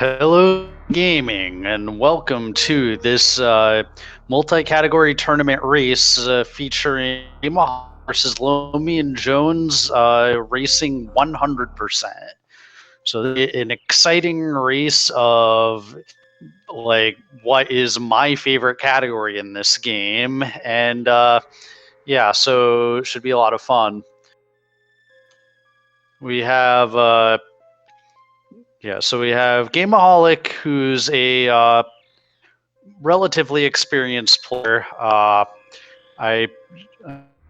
Hello, gaming, and welcome to this multi-category tournament race featuring Gameaholic versus Lomion Jones racing 100%. So, an exciting race of like what is my favorite category in this game, and yeah, so it should be a lot of fun. We have so we have Gameaholic, who's a relatively experienced player. I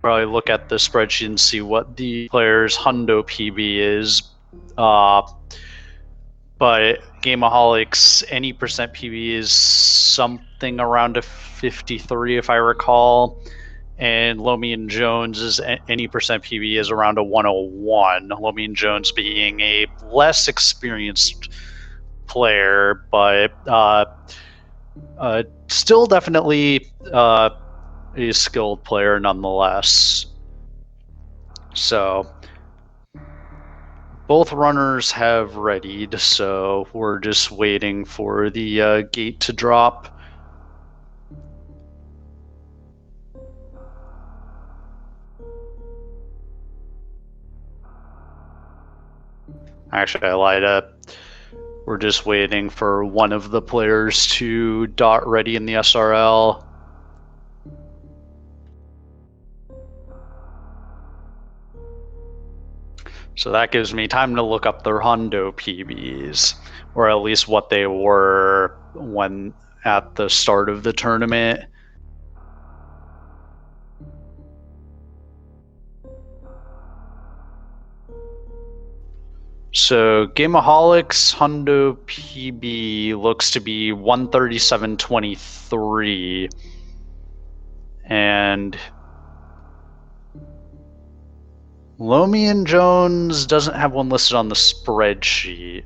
probably look at the spreadsheet and see what the player's Hundo PB is. But Gameaholic's any percent PB is something around a 53, if I recall. And Lomion Jones's any percent PB is around a 101. Lomion Jones being a less experienced player, but still definitely a skilled player nonetheless. So both runners have readied, so we're just waiting for the gate to drop. Actually, I lied up. We're just waiting for one of the players to dot ready in the SRL. So that gives me time to look up their Hundo PBs, or at least what they were when at the start of the tournament. So Gameaholic's Hundo PB looks to be 137.23, and Lomion Jones doesn't have one listed on the spreadsheet.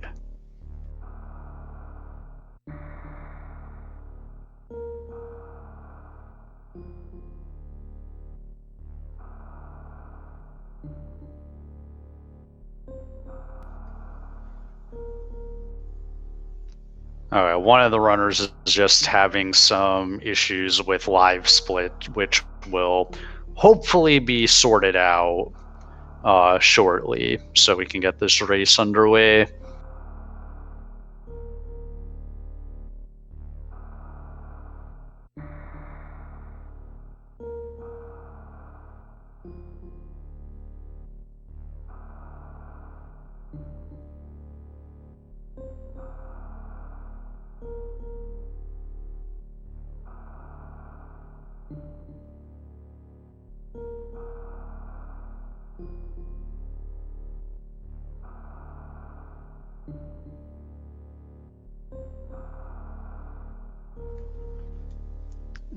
Alright, one of the runners is just having some issues with live split, which will hopefully be sorted out shortly, so we can get this race underway.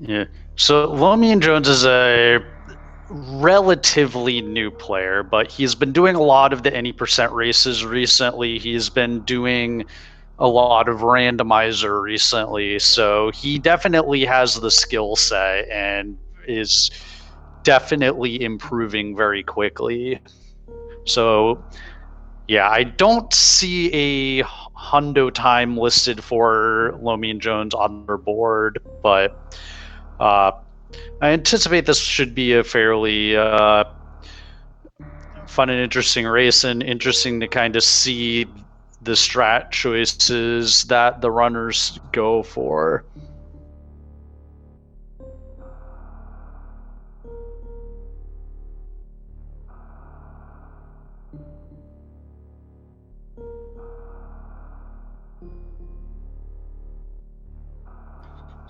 Yeah. So Lomion Jones is a relatively new player, but he's been doing a lot of the any percent races recently. He's been doing a lot of randomizer recently, so he definitely has the skill set and is definitely improving very quickly. So yeah, I don't see a hundo time listed for Lomion Jones on their board, but I anticipate this should be a fairly fun and interesting race, and interesting to kind of see the strat choices that the runners go for.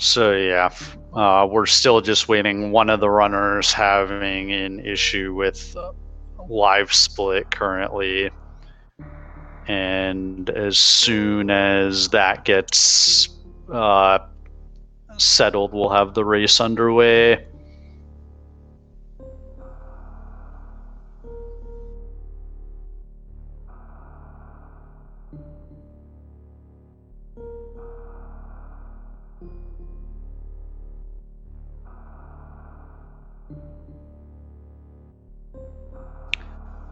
So yeah, we're still just waiting. One of the runners having an issue with live split currently, and as soon as that gets settled, we'll have the race underway.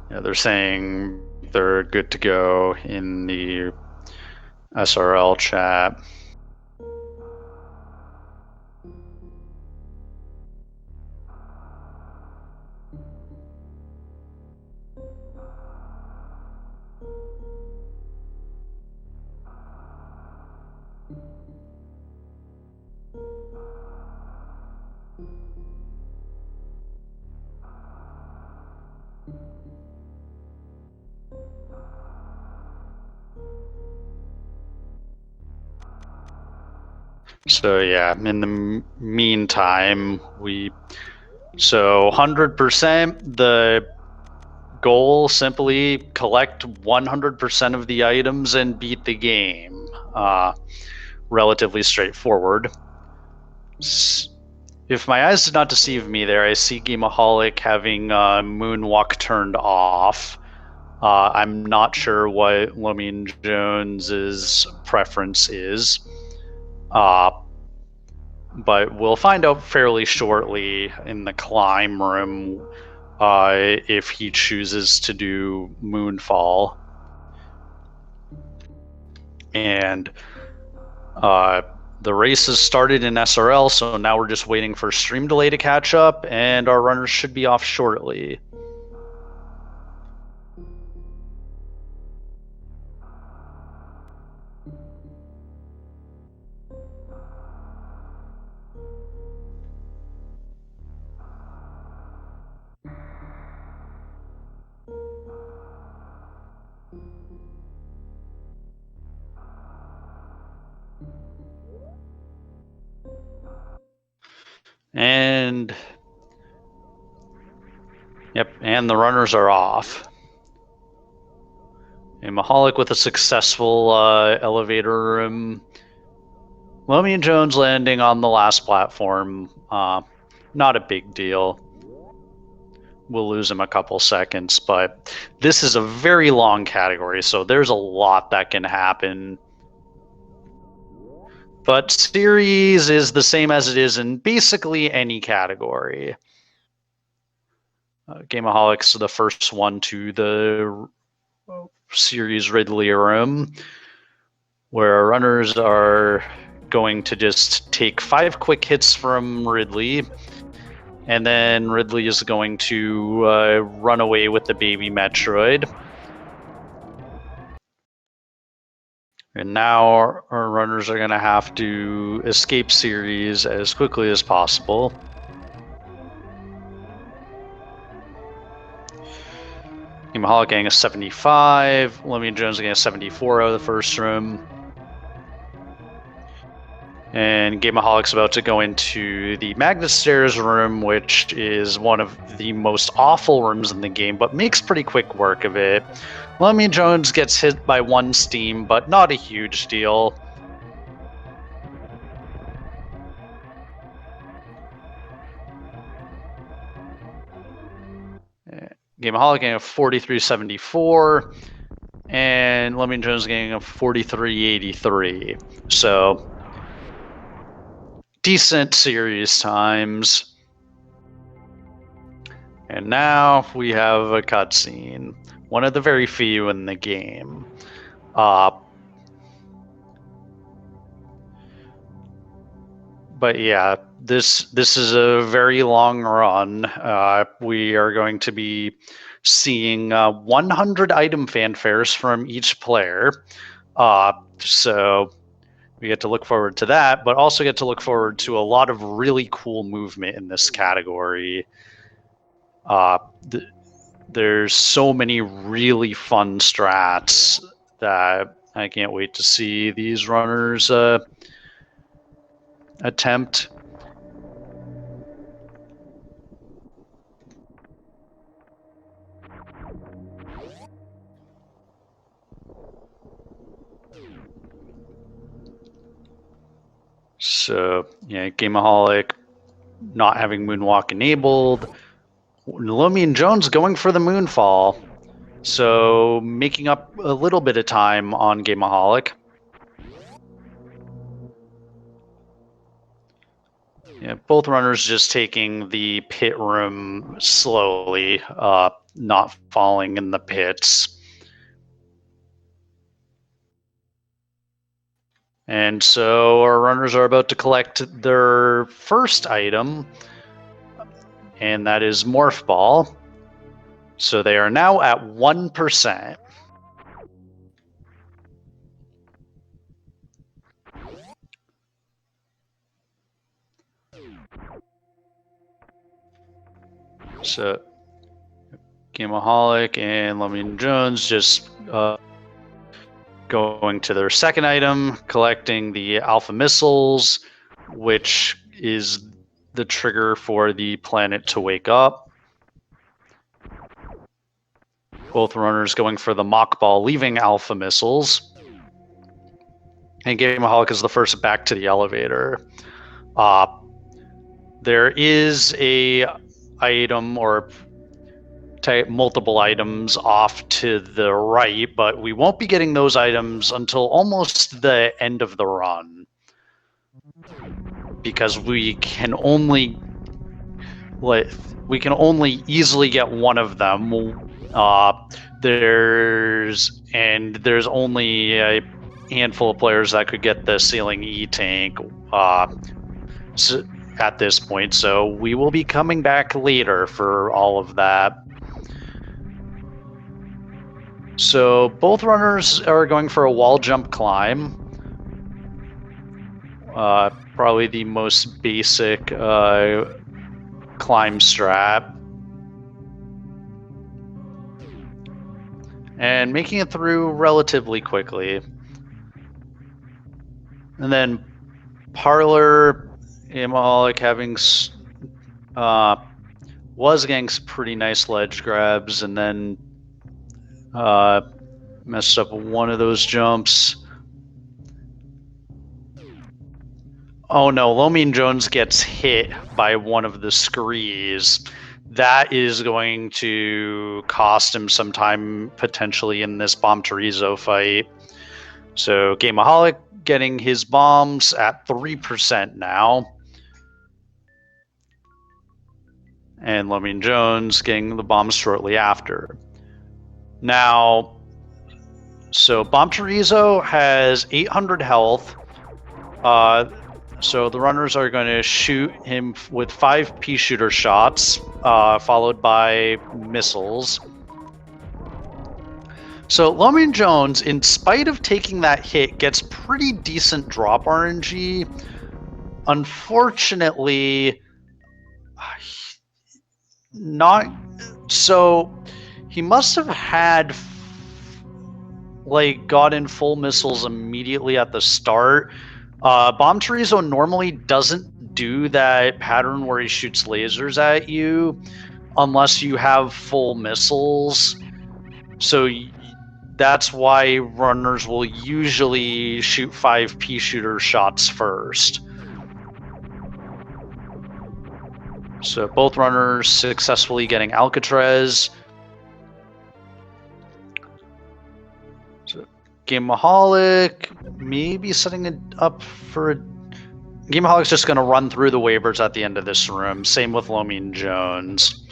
Yeah, they're saying they're good to go in the SRL chat. So yeah, in the meantime, so 100%, the goal simply collect 100% of the items and beat the game. Relatively straightforward. If my eyes did not deceive me there, I see Gameaholic having Moonwalk turned off. I'm not sure what Lomion Jones's preference is. But we'll find out fairly shortly in the climb room if he chooses to do Moonfall. And the race has started in SRL, so now we're just waiting for stream delay to catch up, and our runners should be off shortly. And yep, and the runners are off. Gameaholic with a successful elevator room. Lomion Jones landing on the last platform. Not a big deal. We'll lose him a couple seconds, but this is a very long category, so there's a lot that can happen. But series is the same as it is in basically any category. Gameaholic's the first one to the series Ridley room, where runners are going to just take 5 quick hits from Ridley, and then Ridley is going to run away with the baby Metroid. And now our runners are going to have to escape series as quickly as possible. Gameaholic getting a 75, Lomion Jones getting a 74 out of the first room. And Gameaholic's about to go into the Magnet Stairs room, which is one of the most awful rooms in the game, but makes pretty quick work of it. Lomion Jones gets hit by 1 steam, but not a huge deal. Gameaholic getting a 43.74, and Lomion Jones getting a 43.83. So decent series times. And now we have a cutscene, one of the very few in the game. But yeah, this is a very long run. We are going to be seeing 100 item fanfares from each player. So we get to look forward to that, but also get to look forward to a lot of really cool movement in this category. There's so many really fun strats that I can't wait to see these runners attempt. So yeah, Gameaholic not having Moonwalk enabled. Lomion Jones going for the Moonfall. So making up a little bit of time on Gameaholic. Yeah, both runners just taking the pit room slowly, not falling in the pits. And so our runners are about to collect their first item, and that is Morph Ball. So they are now at 1%. So Gameaholic and Lomion Jones just going to their second item, collecting the Alpha Missiles, which is the trigger for the planet to wake up. Both runners going for the Mock Ball, leaving Alpha Missiles. And Gameaholic is the first back to the elevator. There is a item or multiple items off to the right, but we won't be getting those items until almost the end of the run, because we can only easily get one of them. There's only a handful of players that could get the Ceiling E tank at this point, so we will be coming back later for all of that. So both runners are going for a wall jump climb. Probably the most basic climb strat. And making it through relatively quickly. And then Parlor, Gameaholic was getting some pretty nice ledge grabs, and then messed up one of those jumps. Oh no, Lomion Jones gets hit by one of the screes. That is going to cost him some time potentially in this Bomb Chorizo fight. So Gameaholic getting his bombs at 3% now. And Lomion Jones getting the bombs shortly after. Now, so Bomb Chorizo has 800 health. So the runners are going to shoot him with 5 pea shooter shots, followed by missiles. So Lomion Jones, in spite of taking that hit, gets pretty decent drop RNG. Unfortunately, not so. He must have had gotten full missiles immediately at the start. Bomb Chorizo normally doesn't do that pattern where he shoots lasers at you unless you have full missiles. So that's why runners will usually shoot 5 pea shooter shots first. So both runners successfully getting Alcatraz. So Gameaholic maybe setting it up for Gameaholic's just going to run through the waivers at the end of this room. Same with Lomion Jones.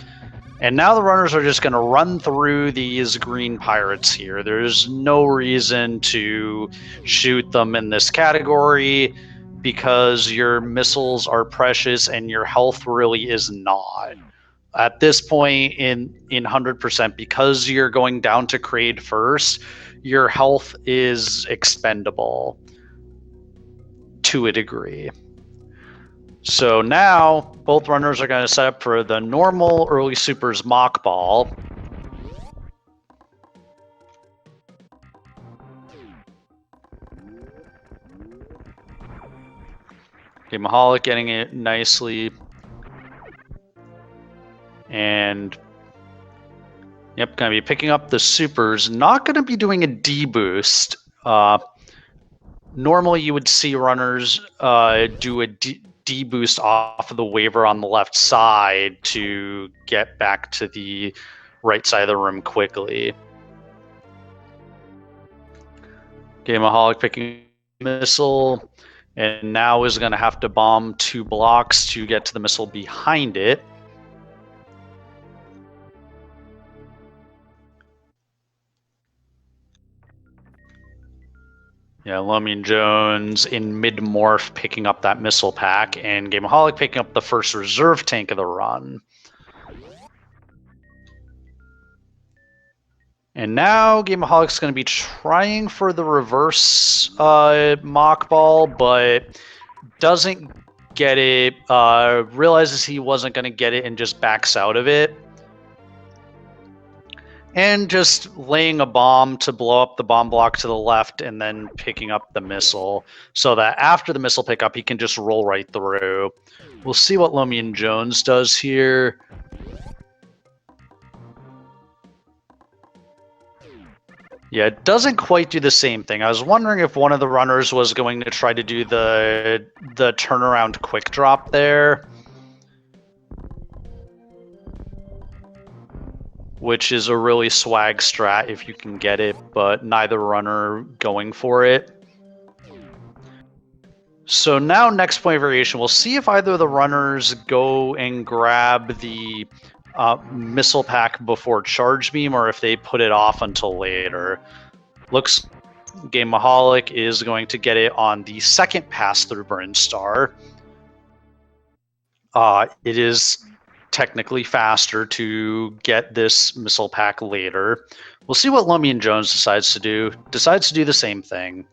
And now the runners are just going to run through these green pirates here. There's no reason to shoot them in this category because your missiles are precious and your health really is not. At this point in 100%, because you're going down to Kraid first, your health is expendable to a degree. So now both runners are going to set up for the normal early supers mock ball. Gameaholic getting it nicely. And yep, going to be picking up the supers. Not going to be doing a D-boost. Normally you would see runners do a D-boost off of the waiver on the left side to get back to the right side of the room quickly. Gameaholic picking missile, and now is going to have to bomb 2 blocks to get to the missile behind it. Yeah, Lomion Jones in mid-morph picking up that missile pack, and Gameaholic picking up the first reserve tank of the run. And now Gameaholic's going to be trying for the reverse mock ball, but doesn't get it, realizes he wasn't going to get it and just backs out of it. And just laying a bomb to blow up the bomb block to the left and then picking up the missile so that after the missile pickup, he can just roll right through. We'll see what Lomion Jones does here. Yeah, it doesn't quite do the same thing. I was wondering if one of the runners was going to try to do the turnaround quick drop there, which is a really swag strat if you can get it, but neither runner going for it. So now next point of variation, we'll see if either of the runners go and grab the missile pack before charge beam or if they put it off until later. Looks Gameaholic is going to get it on the second pass through Burn Star. It is technically faster to get this missile pack later. We'll see what Lomion Jones decides to do. Decides to do the same thing.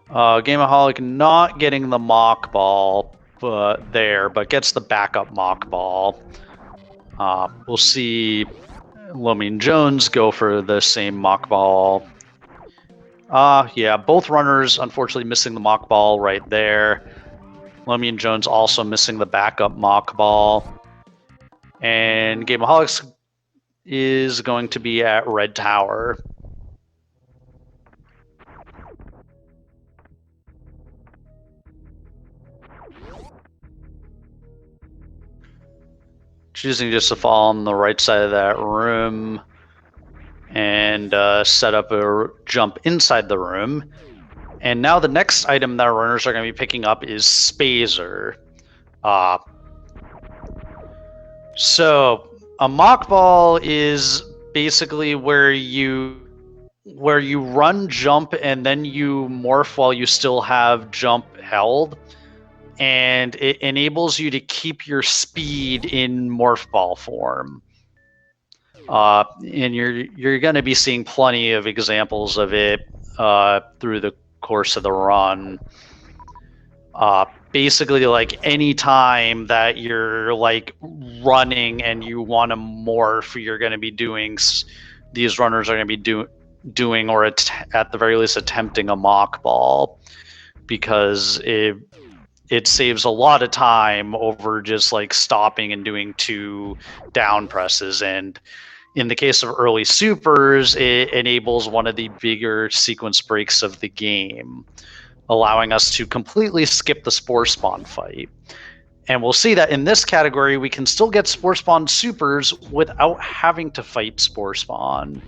Gameaholic not getting the mock ball but gets the backup mock ball. We'll see Lomion Jones go for the same mock ball. Yeah, both runners unfortunately missing the mock ball right there. Lomion Jones also missing the backup mock ball. And Gameaholic is going to be at Red Tower. Choosing just to fall on the right side of that room and set up a jump inside the room. And now the next item that our runners are going to be picking up is Spazer. So a mock ball is basically where you run jump and then you morph while you still have jump held, and it enables you to keep your speed in morph ball form. And you're going to be seeing plenty of examples of it through the course of the run. Basically, like any time that you're like running and you want to morph, you're going to be doing. These runners are going to be doing or at the very least attempting a mock ball, because it saves a lot of time over just like stopping and doing 2 down presses. And in the case of early supers, it enables one of the bigger sequence breaks of the game, allowing us to completely skip the Spore Spawn fight. And we'll see that in this category, we can still get Spore Spawn supers without having to fight Spore Spawn.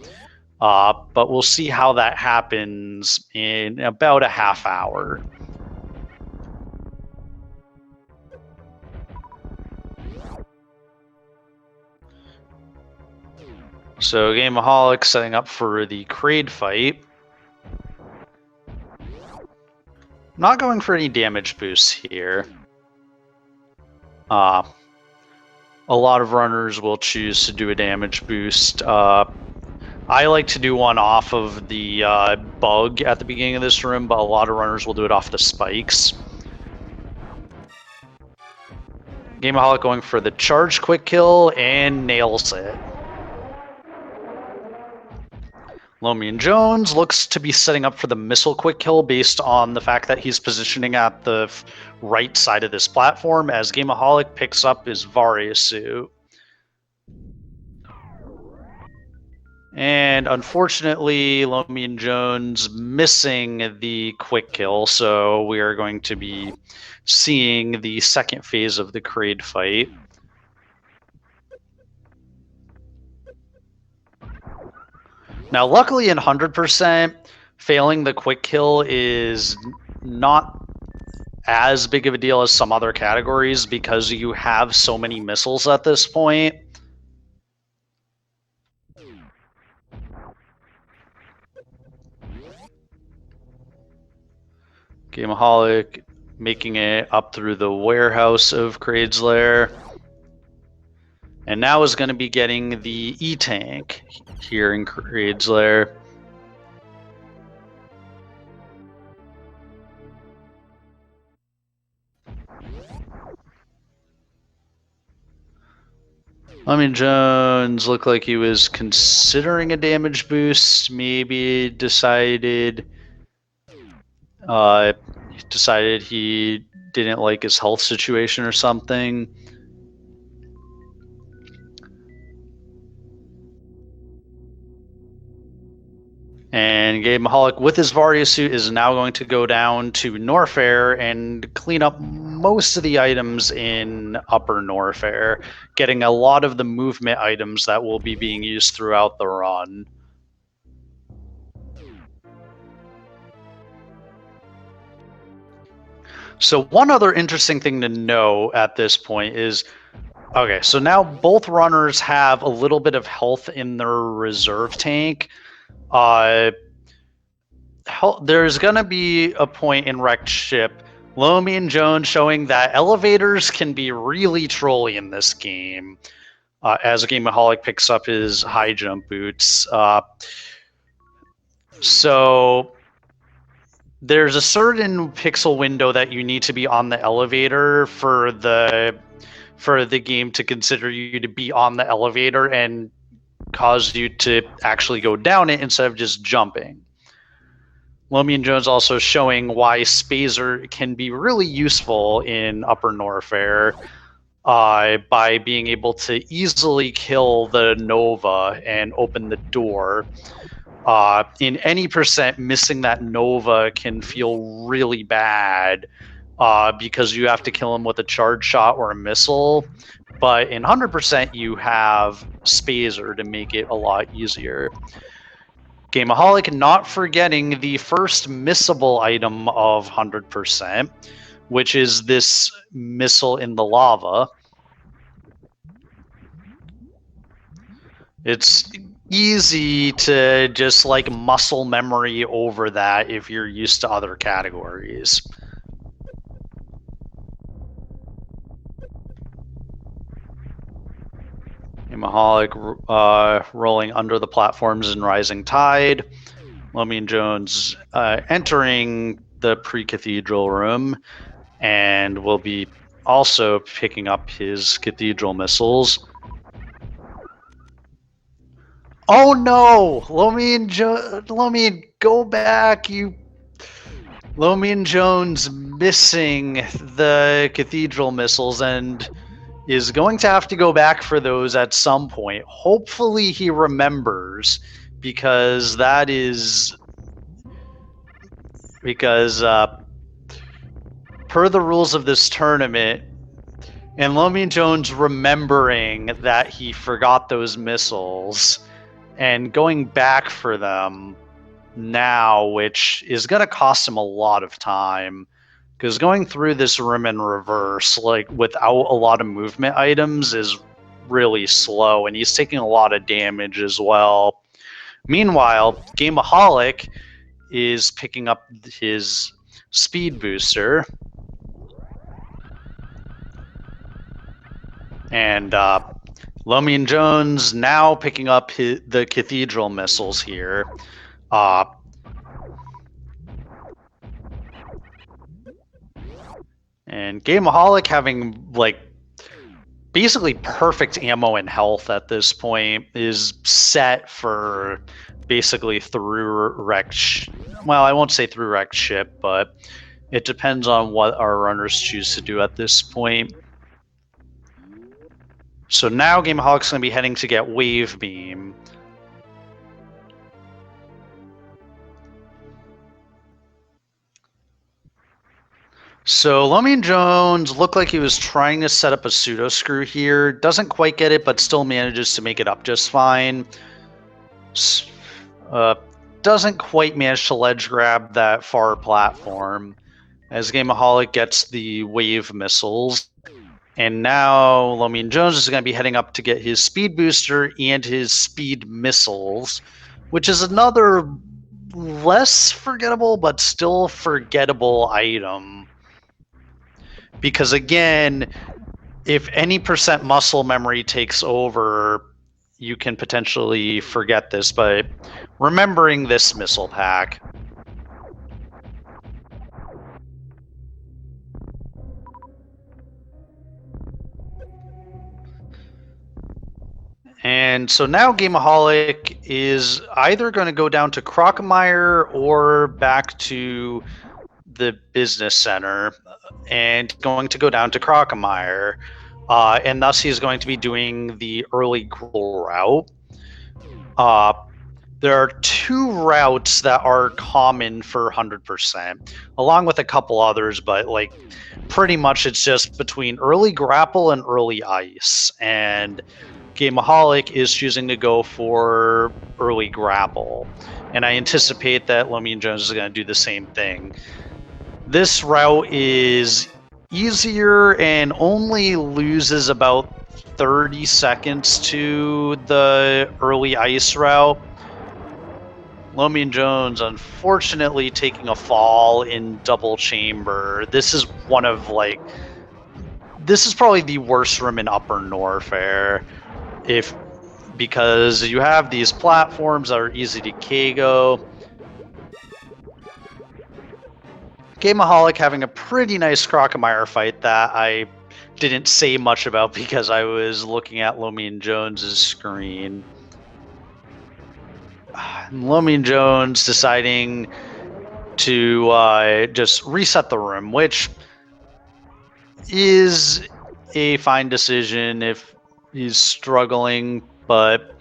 But we'll see how that happens in about a half hour. So Gameaholic setting up for the Kraid fight. Not going for any damage boosts here. A lot of runners will choose to do a damage boost. I like to do one off of the bug at the beginning of this room, but a lot of runners will do it off the spikes. Gameaholic going for the charge quick kill and nails it. Lomion Jones looks to be setting up for the missile quick kill based on the fact that he's positioning at the right side of this platform as Gameaholic picks up his Varia suit. And unfortunately, Lomion Jones missing the quick kill, so we are going to be seeing the second phase of the Kraid fight. Now, luckily in 100%, failing the quick kill is not as big of a deal as some other categories because you have so many missiles at this point. Gameaholic making it up through the warehouse of Kraid's Lair. And now is going to be getting the E-Tank here in Kraid's Lair. Lomion Jones looked like he was considering a damage boost, maybe decided he didn't like his health situation or something. And Gameaholic, with his Varia suit, is now going to go down to Norfair and clean up most of the items in Upper Norfair, getting a lot of the movement items that will be being used throughout the run. So one other interesting thing to know at this point is, okay, so now both runners have a little bit of health in their reserve tank. There's going to be a point in Wrecked Ship, Lomion Jones showing that elevators can be really trolly in this game. As Gameaholic picks up his high jump boots. So there's a certain pixel window that you need to be on the elevator for the game to consider you to be on the elevator and cause you to actually go down it instead of just jumping. Lomion Jones also showing why Spazer can be really useful in Upper Norfair by being able to easily kill the Nova and open the door. In any percent, missing that Nova can feel really bad because you have to kill him with a charge shot or a missile. But in 100%, you have Spazer to make it a lot easier. Gameaholic not forgetting the first missable item of 100%, which is this missile in the lava. It's easy to just like muscle memory over that if you're used to other categories. Gameaholic rolling under the platforms in Rising Tide. Lomion Jones entering the pre-cathedral room and will be also picking up his cathedral missiles. Oh no! Lomion, go back! Lomion Jones missing the cathedral missiles and is going to have to go back for those at some point. Hopefully he remembers, because per the rules of this tournament, and Lomion Jones remembering that he forgot those missiles and going back for them now, which is going to cost him a lot of time. Because going through this room in reverse, like without a lot of movement items, is really slow, and he's taking a lot of damage as well. Meanwhile, Gameaholic is picking up his speed booster. And Lomion Jones now picking up the cathedral missiles here. And Gameaholic having like basically perfect ammo and health at this point, is set for basically through Wrecked. Well, I won't say through Wrecked Ship, but it depends on what our runners choose to do at this point. So now Gameaholic's going to be heading to get Wave Beam. So Lomion Jones looked like he was trying to set up a pseudo screw here. Doesn't quite get it, but still manages to make it up just fine. Doesn't quite manage to ledge grab that far platform. as Gameaholic gets the wave missiles. And now Lomion Jones is going to be heading up to get his speed booster and his speed missiles, which is another less forgettable but still forgettable item. Because again, if any percent muscle memory takes over, you can potentially forget this, but remembering this missile pack. And so now Gameaholic is either going to go down to Crocomire or back to the business center and going to go down to Crocomire. And thus he's going to be doing the early goal route. There are two routes that are common for 100%, along with a couple others, but like pretty much it's just between early grapple and early ice. And Gameaholic is choosing to go for early grapple. And I anticipate that Lomion Jones is going to do the same thing. This route is easier and only loses about 30 seconds to the early ice route. Lomion Jones, unfortunately, taking a fall in double chamber. This is one of this is probably the worst room in Upper Norfair, because you have these platforms that are easy to KO. Gameaholic having a pretty nice Crocomire fight that I didn't say much about because I was looking at Lomion Jones's screen. Lomion Jones deciding to just reset the room, which is a fine decision if he's struggling, but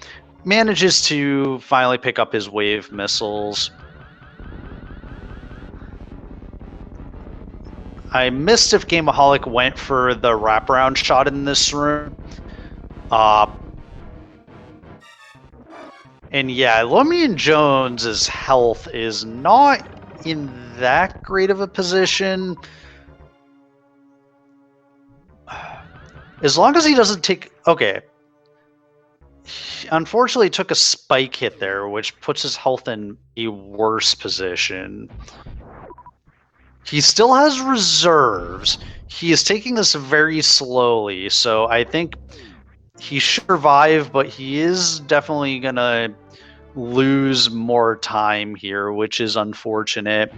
manages to finally pick up his wave missiles. I missed if Gameaholic went for the wraparound shot in this room. And yeah, Lomion Jones's health is not in that great of a position. As long as he doesn't take... Okay. He unfortunately took a spike hit there, which puts his health in a worse position. He still has reserves. He is taking this very slowly, so I think he should survive, but he is definitely going to lose more time here, which is unfortunate.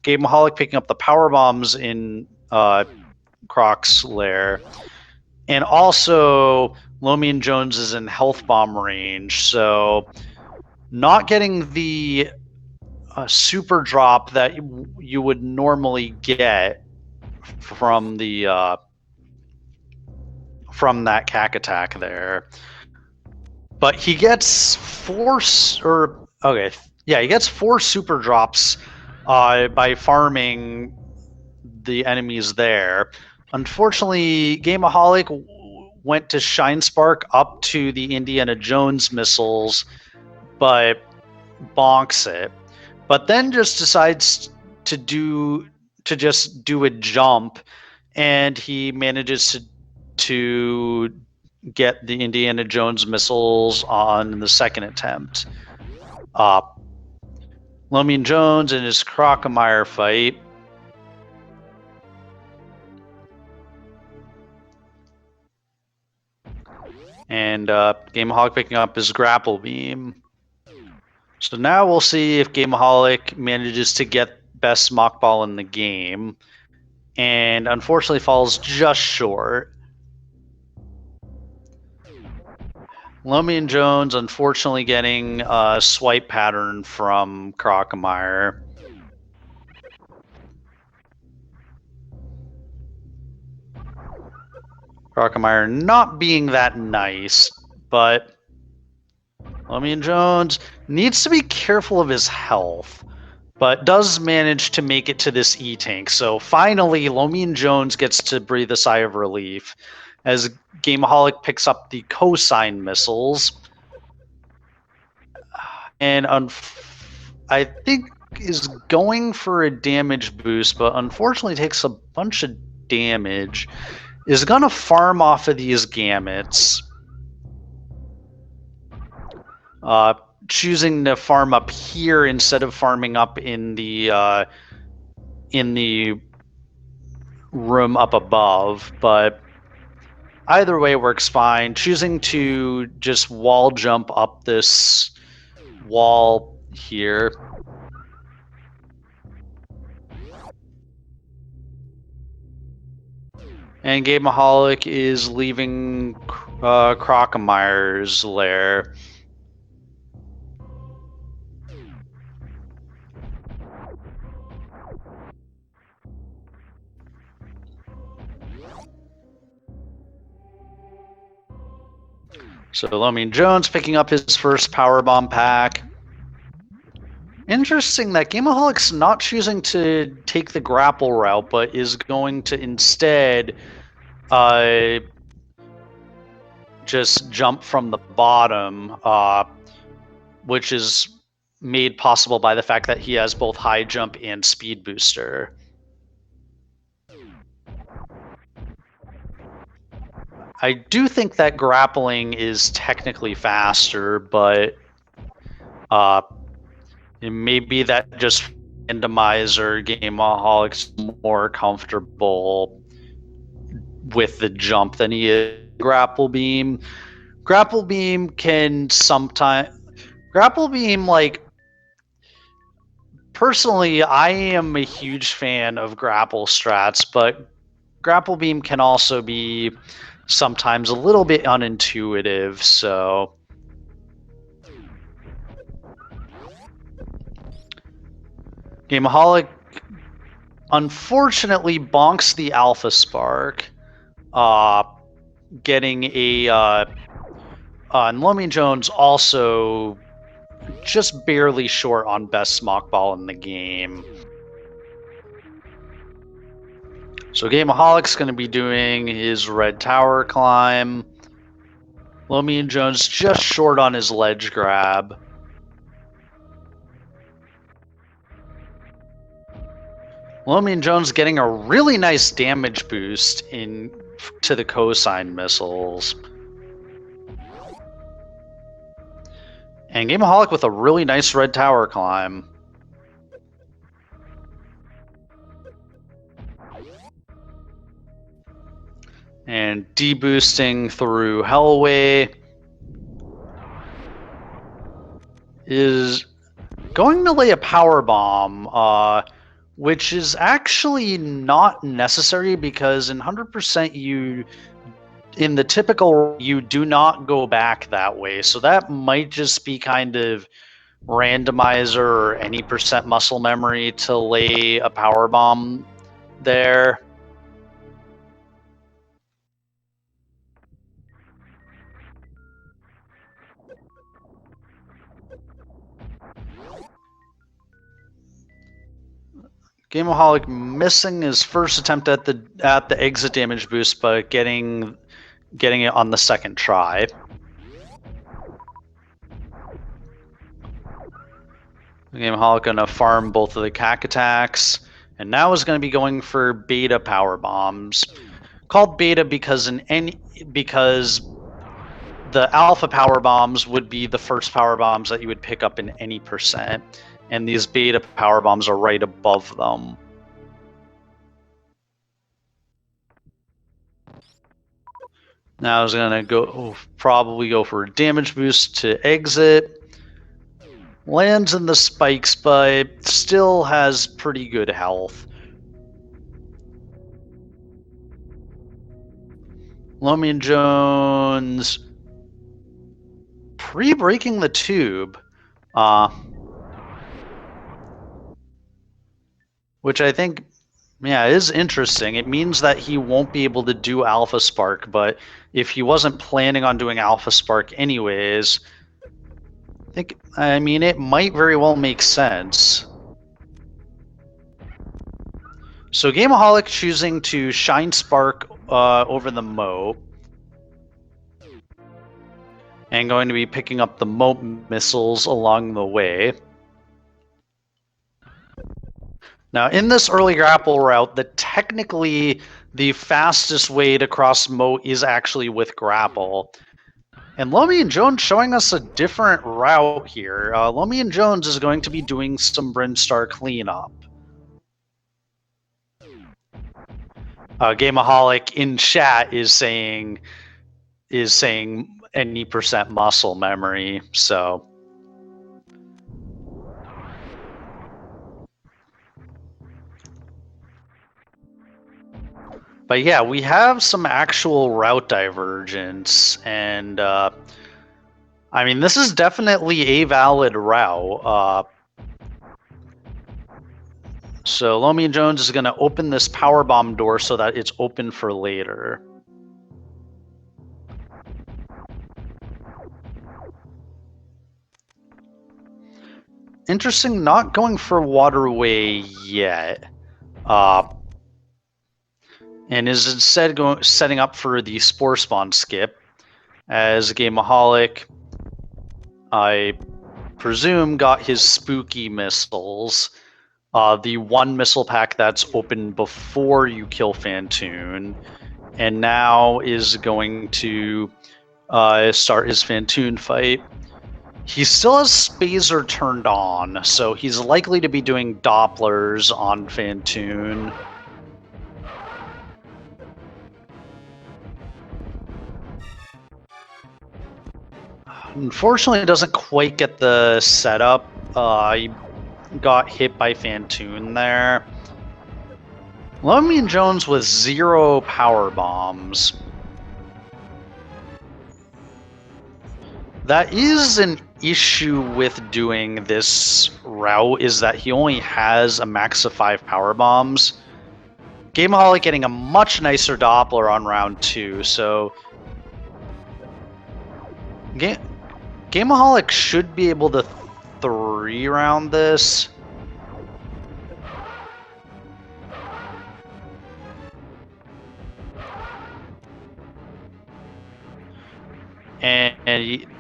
Gameaholic picking up the power bombs in Croc's lair. And also, Lomion Jones is in health bomb range, so not getting the super drop that you would normally get from the from that cack attack there. But he gets he gets 4 super drops by farming the enemies there. Unfortunately, Gameaholic went to Shine Spark up to the Indiana Jones missiles, but bonks it. But then just decides to just do a jump, and he manages to get the Indiana Jones missiles on the second attempt. Lomion Jones in his Crocomire fight. And Gameaholic picking up his grapple beam. So now we'll see if Gameaholic manages to get best mock ball in the game. And unfortunately falls just short. Lomion Jones unfortunately getting a swipe pattern from Crocomire. Crocomire not being that nice, but Lomion Jones needs to be careful of his health, but does manage to make it to this E-Tank. So finally, Lomion Jones gets to breathe a sigh of relief as Gameaholic picks up the cosine missiles. And I think is going for a damage boost, but unfortunately takes a bunch of damage. Is going to farm off of these gamuts. Choosing to farm up here instead of farming up in the room up above, but either way works fine. Choosing to just wall jump up this wall here. And Gameaholic is leaving Crocomyre's lair. So Lomion Jones picking up his first Powerbomb pack. Interesting that Gameaholic's not choosing to take the grapple route, but is going to instead just jump from the bottom, which is made possible by the fact that he has both high jump and speed booster. I do think that grappling is technically faster, but it may be that just randomizer Gameaholic's more comfortable with the jump than he is grapple beam. Grapple beam can sometimes like, personally, I am a huge fan of grapple strats, but grapple beam can also be sometimes a little bit unintuitive, so Gameaholic unfortunately bonks the Alpha Spark, getting a and Lomion Jones also just barely short on best smock ball in the game. So Gameaholic's going to be doing his red tower climb. Lomion Jones just short on his ledge grab. Lomion Jones getting a really nice damage boost to the cosine missiles. And Gameaholic with a really nice red tower climb. And deboosting through Hellway is going to lay a power bomb, which is actually not necessary because in 100% in the typical you do not go back that way. So that might just be kind of randomizer or any percent muscle memory to lay a power bomb there. Gameaholic missing his first attempt at the exit damage boost, but getting it on the second try. Gameaholic gonna farm both of the cack attacks, and now is going to be going for beta power bombs. Called beta because the alpha power bombs would be the first power bombs that you would pick up in any percent, and these beta power bombs are right above them. Now is going to probably go for a damage boost to exit. Lands in the spikes, but still has pretty good health. Lomion Jones pre-breaking the tube, which I think, yeah, is interesting. It means that he won't be able to do Alpha Spark, but if he wasn't planning on doing Alpha Spark anyways, I mean, it might very well make sense. So Gameaholic choosing to Shine Spark over the moat, and going to be picking up the moat missiles along the way. Now, in this early grapple route, technically the fastest way to cross moat is actually with grapple. And Lomion Jones showing us a different route here. Lomion Jones is going to be doing some Brinstar cleanup. Gameaholic in chat is saying any percent muscle memory, so. But yeah, we have some actual route divergence, and I mean, this is definitely a valid route. So Lomion Jones is going to open this power bomb door so that it's open for later. Interesting, not going for waterway yet. And is instead setting up for the Spore Spawn skip. As Gameaholic, I presume, got his spooky missiles. The one missile pack that's open before you kill Fantoon. And now is going to start his Fantoon fight. He still has Spazer turned on, so he's likely to be doing Dopplers on Fantoon. Unfortunately, it doesn't quite get the setup. He got hit by Fantoon there. Lomion Jones with 0 power bombs. That is an issue with doing this route, is that he only has a max of 5 power bombs. Gameaholic getting a much nicer Doppler on round 2, so Gameaholic should be able to 3-round this.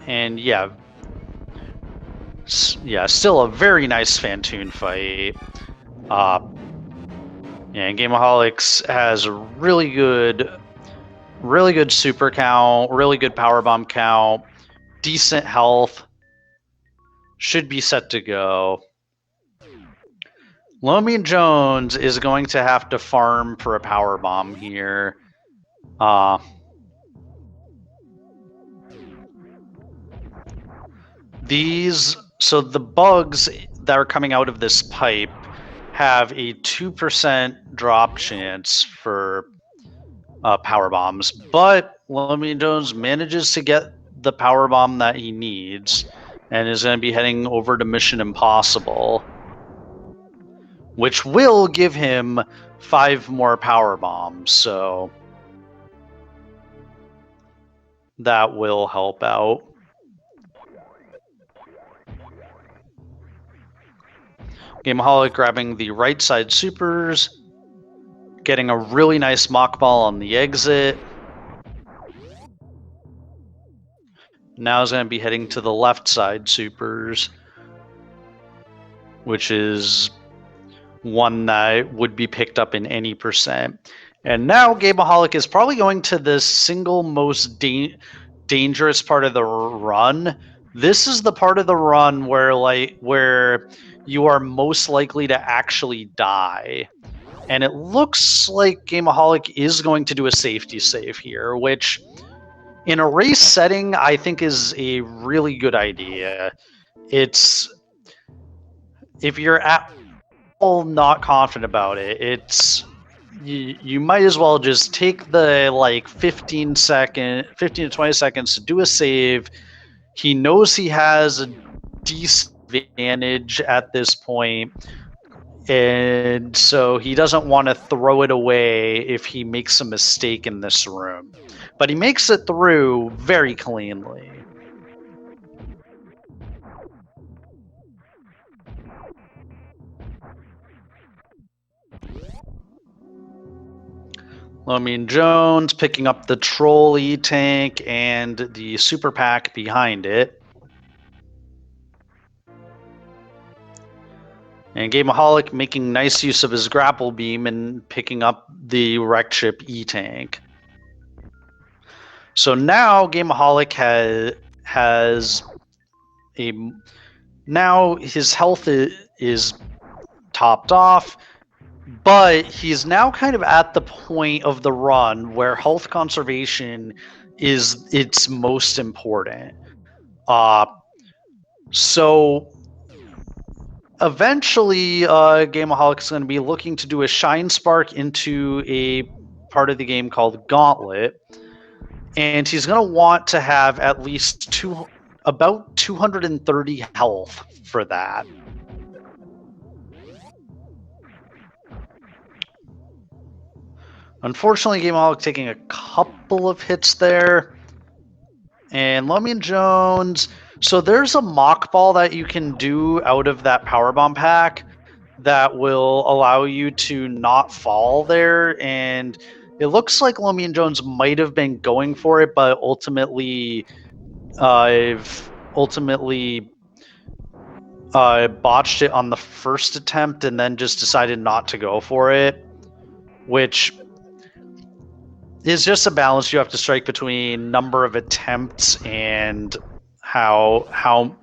And yeah, still a very nice Fantoon fight. And Gameaholics has a really good super count, really good power bomb count, decent health. Should be set to go. Lomion Jones is going to have to farm for a power bomb here. So the bugs that are coming out of this pipe have a 2% drop chance for power bombs, but Lomion Jones manages to get the power bomb that he needs and is going to be heading over to Mission Impossible, which will give him 5 more power bombs, so that will help out. Gameaholic grabbing the right side supers, getting a really nice mock ball on the exit. Now is going to be heading to the left side supers, which is one that would be picked up in any percent. And now Gameaholic is probably going to the single most dangerous part of the run. This is the part of the run where you are most likely to actually die. And it looks like Gameaholic is going to do a safety save here, which in a race setting, I think is a really good idea. If you're at all not confident about it, you might as well just take the 15 to 20 seconds to do a save. He knows he has a decent advantage at this point, and so he doesn't want to throw it away if he makes a mistake in this room. But he makes it through very cleanly. Lomion Jones picking up the Troll E-Tank and the Super Pack behind it. And Gameaholic making nice use of his grapple beam and picking up the wrecked ship E-Tank. So now Gameaholic has a... Now his health is topped off, but he's now kind of at the point of the run where health conservation is its most important. So eventually, Gameaholic is going to be looking to do a Shine Spark into a part of the game called Gauntlet, and he's going to want to have at least about 230 health for that. Unfortunately, Gameaholic taking a couple of hits there. And Lomion Jones. So there's a mock ball that you can do out of that power bomb pack that will allow you to not fall there. And it looks like Lomion Jones might have been going for it, but ultimately botched it on the first attempt and then just decided not to go for it, which is just a balance you have to strike between number of attempts and how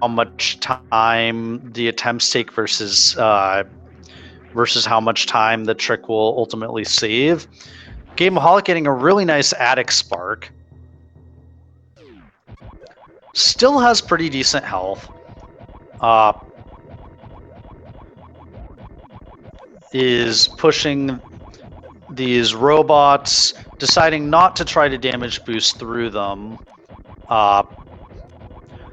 much time the attempts take versus how much time the trick will ultimately save. Gameaholic getting a really nice Attic Spark. Still has pretty decent health. Is pushing these robots, deciding not to try to damage boost through them.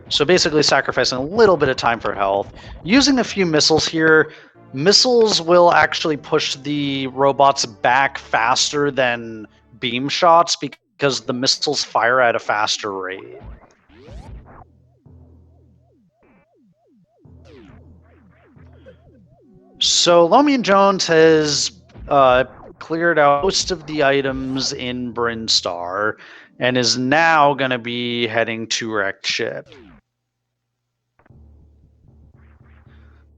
So basically sacrificing a little bit of time for health. Using a few missiles here. Missiles will actually push the robots back faster than beam shots because the missiles fire at a faster rate. So Lomion Jones has cleared out most of the items in Brinstar and is now going to be heading to wrecked ship.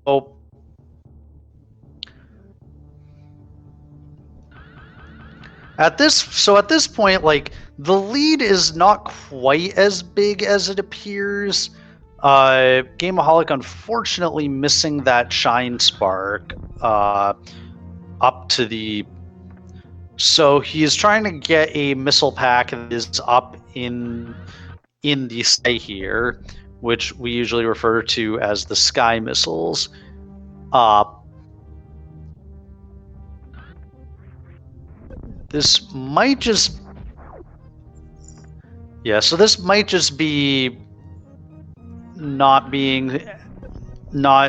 Oh. At this point, like, the lead is not quite as big as it appears. Gameaholic unfortunately missing that Shine Spark up to the... So he's trying to get a missile pack that is up in the sky here, which we usually refer to as the sky missiles. This might just... Yeah, so this might just be not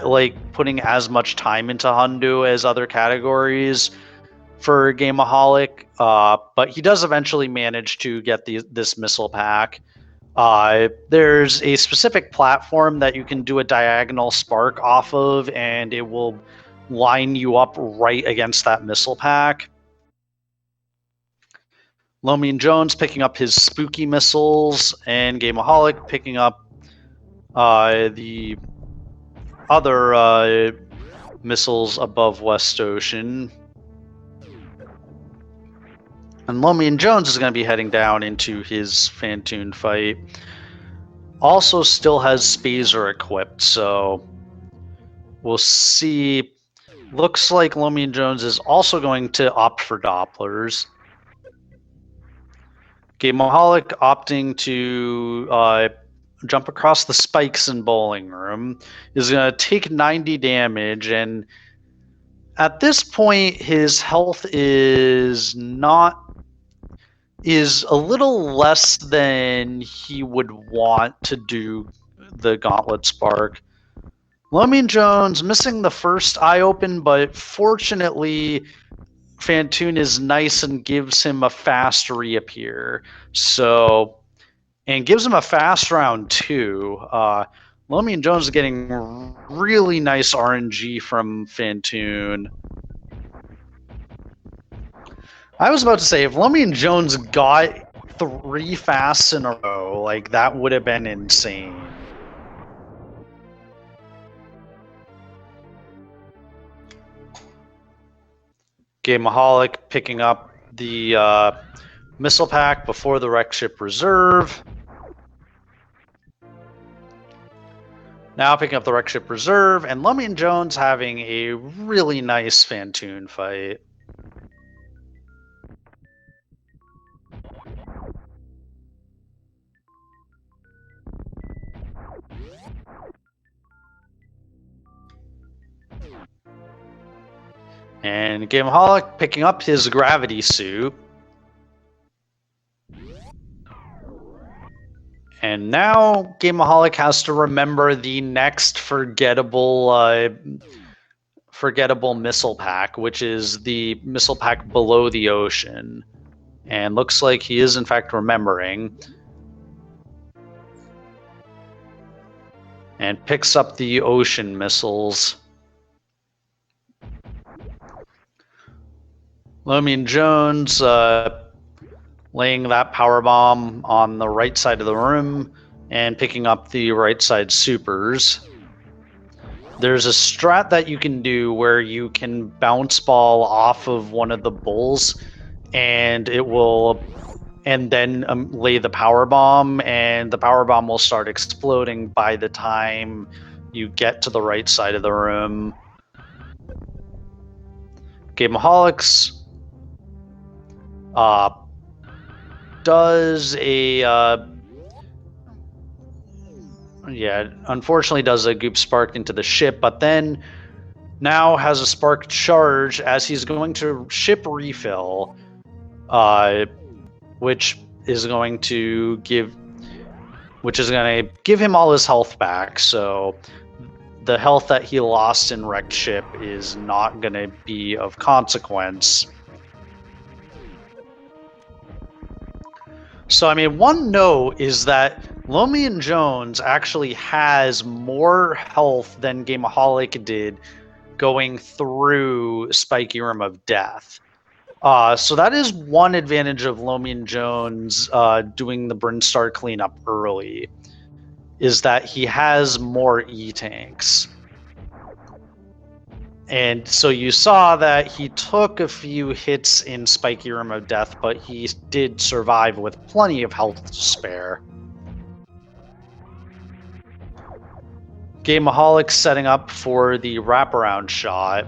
like putting as much time into Hundu as other categories for Gameaholic, but he does eventually manage to get this missile pack. There's a specific platform that you can do a diagonal spark off of, and it will line you up right against that missile pack. Lomion Jones picking up his spooky missiles, and Gameaholic picking up the other missiles above West Ocean. And Lomion Jones is going to be heading down into his Phantoon fight. Also still has Spazer equipped, so we'll see. Looks like Lomion Jones is also going to opt for Dopplers. Gameaholic opting to jump across the spikes in Bowling Room is going to take 90 damage, and at this point his health is a little less than he would want to do the Gauntlet Spark. Lomion Jones missing the first eye open, but fortunately Phantoon is nice and gives him a fast reappear. So, and gives him a fast round too. Lomion Jones is getting really nice RNG from Phantoon. I was about to say, if Lomion Jones got 3 fasts in a row, like, that would have been insane. Gameaholic picking up the missile pack before the wreck ship reserve. Now picking up the wreck ship reserve, and Lomion Jones having a really nice Fantoon fight. And Gameaholic picking up his gravity suit. And now Gameaholic has to remember the next forgettable missile pack, which is the missile pack below the ocean. And looks like he is in fact remembering. And picks up the ocean missiles. Lomion Jones laying that power bomb on the right side of the room and picking up the right side supers. There's a strat that you can do where you can bounce ball off of one of the bulls and it will, and then lay the power bomb, and the power bomb will start exploding by the time you get to the right side of the room. Gameaholics does a unfortunately does a goop spark into the ship, but then now has a spark charge as he's going to ship refill, which is going to give him all his health back. So the health that he lost in wrecked ship is not going to be of consequence. So, I mean, one note is that Lomion Jones actually has more health than Gameaholic did going through Spiky Room of Death. So that is one advantage of Lomion Jones doing the Brinstar cleanup early, is that he has more E-tanks. And so you saw that he took a few hits in Spiky Room of Death, but he did survive with plenty of health to spare. Gameaholic setting up for the wraparound shot.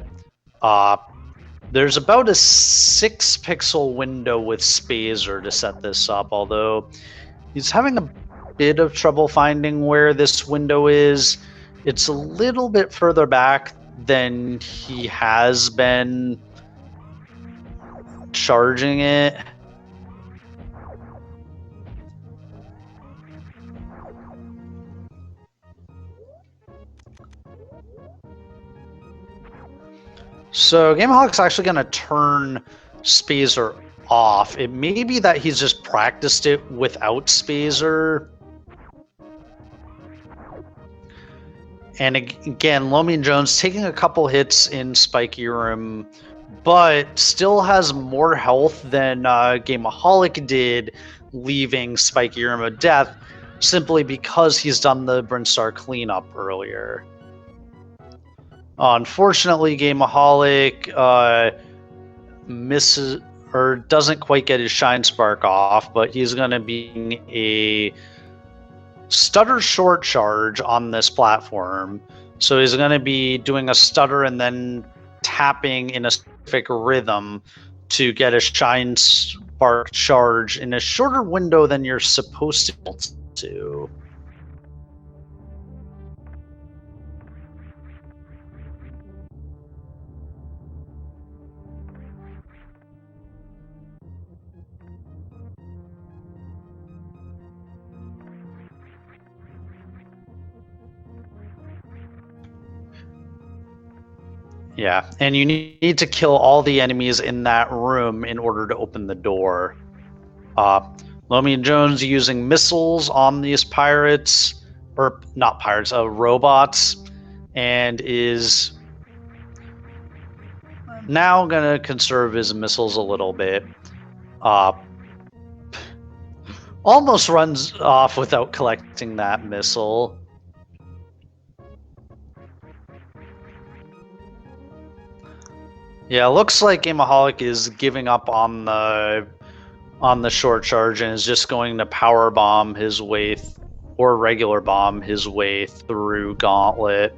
There's about a 6-pixel window with Spazer to set this up, although he's having a bit of trouble finding where this window is. It's a little bit further back than he has been charging it. So Gameaholic's actually going to turn Spazer off. It may be that he's just practiced it without Spazer. And again, Lomion Jones taking a couple hits in Spiky Room, but still has more health than Gameaholic did leaving Spiky Room of Death, simply because he's done the Brinstar cleanup earlier. Unfortunately, Gameaholic misses or doesn't quite get his Shine Spark off, but he's going to be a stutter short charge on this platform. So he's going to be doing a stutter and then tapping in a specific rhythm to get a Shine Spark charge in a shorter window than you're supposed to. Yeah, and you need to kill all the enemies in that room in order to open the door. Lomion Jones using missiles on these pirates, or not pirates, robots, and is now going to conserve his missiles a little bit. Almost runs off without collecting that missile. Yeah, looks like Gameaholic is giving up on the short charge and is just going to power bomb his way or regular bomb his way through Gauntlet.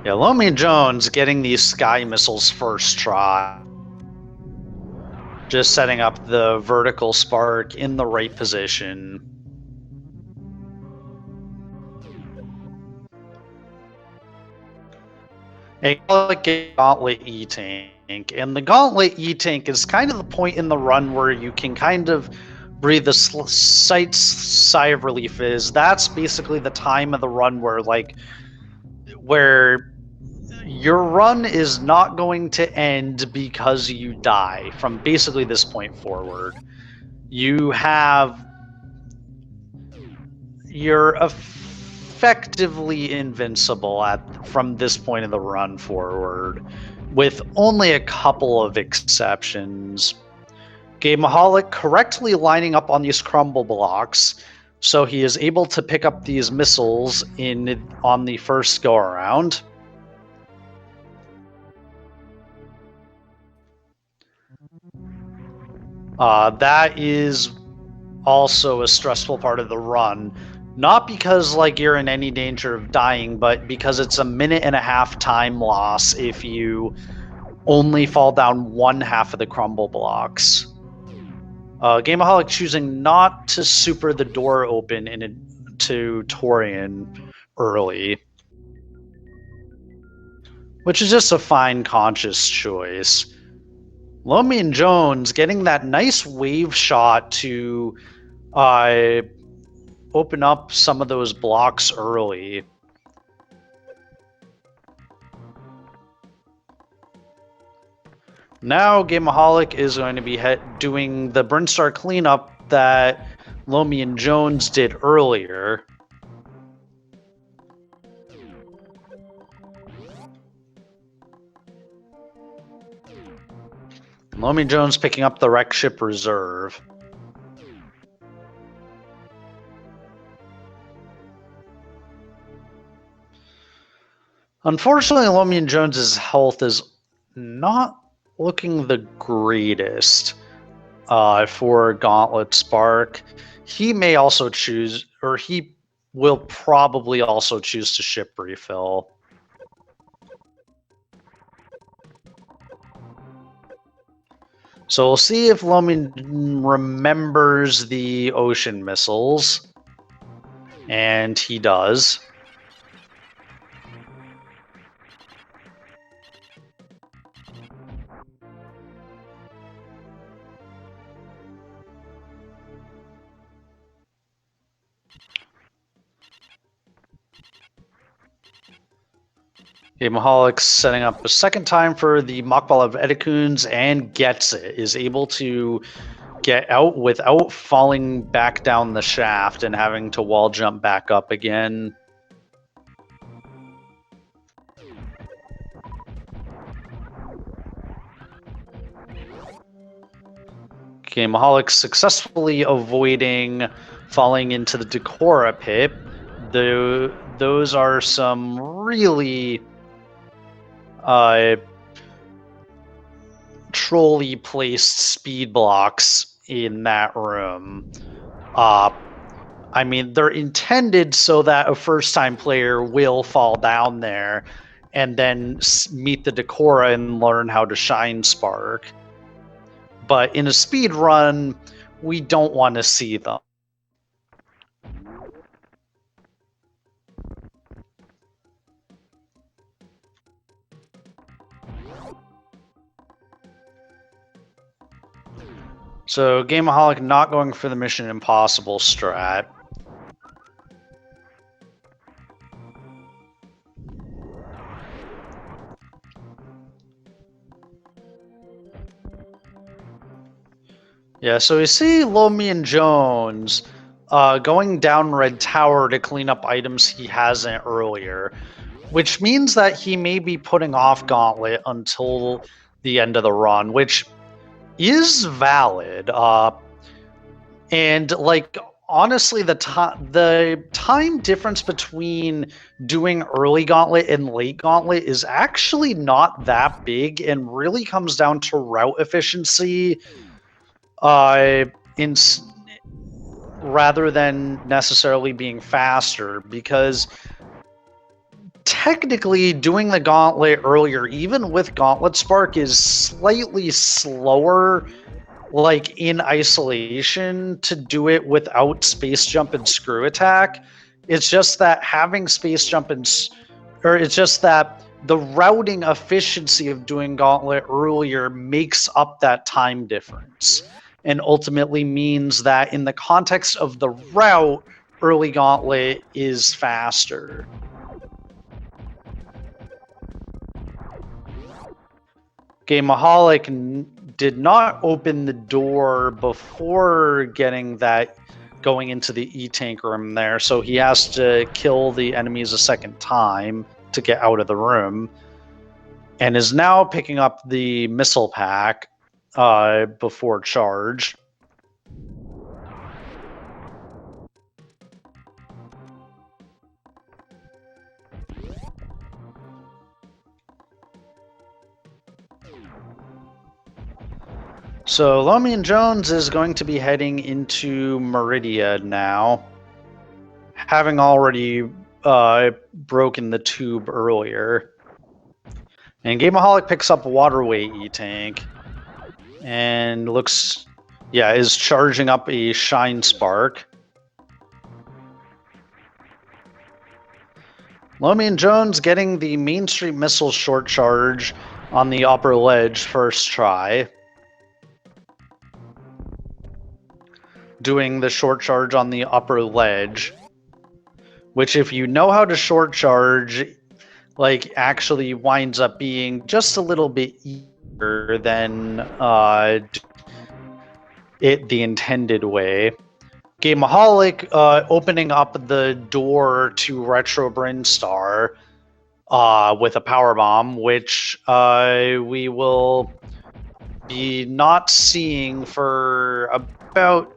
Yeah, Lomion Jones getting these sky missiles first try. Just setting up the vertical spark in the right position. A Gauntlet E-Tank. And the Gauntlet E-Tank is kind of the point in the run where you can kind of breathe a slight sigh of relief. That's basically the time of the run where your run is not going to end because you die from basically this point forward. You're effectively invincible from this point of the run forward, with only a couple of exceptions. Gameaholic correctly lining up on these crumble blocks, so he is able to pick up these missiles on the first go around. That is also a stressful part of the run. Not because you're in any danger of dying, but because it's a 1.5-minute time loss if you only fall down one half of the crumble blocks. Gameaholic choosing not to super the door open to Torian early, which is just a fine conscious choice. Lomion Jones getting that nice wave shot to open up some of those blocks early. Now Gameaholic is going to be doing the Brinstar cleanup that Lomion Jones did earlier. Lomion Jones picking up the wreck ship reserve. Unfortunately, Lomion Jones's health is not looking the greatest for Gauntlet Spark. He may also choose, or he will probably also choose to ship refill. So we'll see if Lomion remembers the ocean missiles. And he does. Gameaholic setting up a second time for the Mockball of Edikuns and gets it. Is able to get out without falling back down the shaft and having to wall jump back up again. Gameaholic successfully avoiding falling into the Decora pit. Those are some really trolley placed speed blocks in that room. I mean, they're intended so that a first-time player will fall down there and then meet the Decora and learn how to shine spark. But in a speed run, we don't want to see them. So Gameaholic not going for the Mission Impossible strat. Yeah, so we see Lomion Jones going down Red Tower to clean up items he hasn't earlier. which means that he may be putting off Gauntlet until the end of the run, which is valid. And like honestly, the time difference between doing early Gauntlet and late Gauntlet is actually not that big, and really comes down to route efficiency, in rather than necessarily being faster, because technically doing the Gauntlet earlier, even with Gauntlet Spark, is slightly slower, like in isolation, to do it without Space Jump and Screw Attack. It's just that having Space Jump or it's just that the routing efficiency of doing Gauntlet earlier makes up that time difference, and ultimately means that in the context of the route, early Gauntlet is faster. Gameaholic did not open the door before going into the E-Tank room there, so he has to kill the enemies a second time to get out of the room, and is now picking up the missile pack before charge. So Lomion Jones is going to be heading into Meridia now, having already broken the tube earlier. And Gameaholic picks up Waterway E-Tank and is charging up a Shine Spark. Lomion Jones getting the Main Street Missile short charge on the upper ledge first try. Doing the short charge on the upper ledge, which, if you know how to short charge, like actually winds up being just a little bit easier than the intended way. Gameaholic opening up the door to Retro Brinstar with a power bomb, which we will be not seeing for about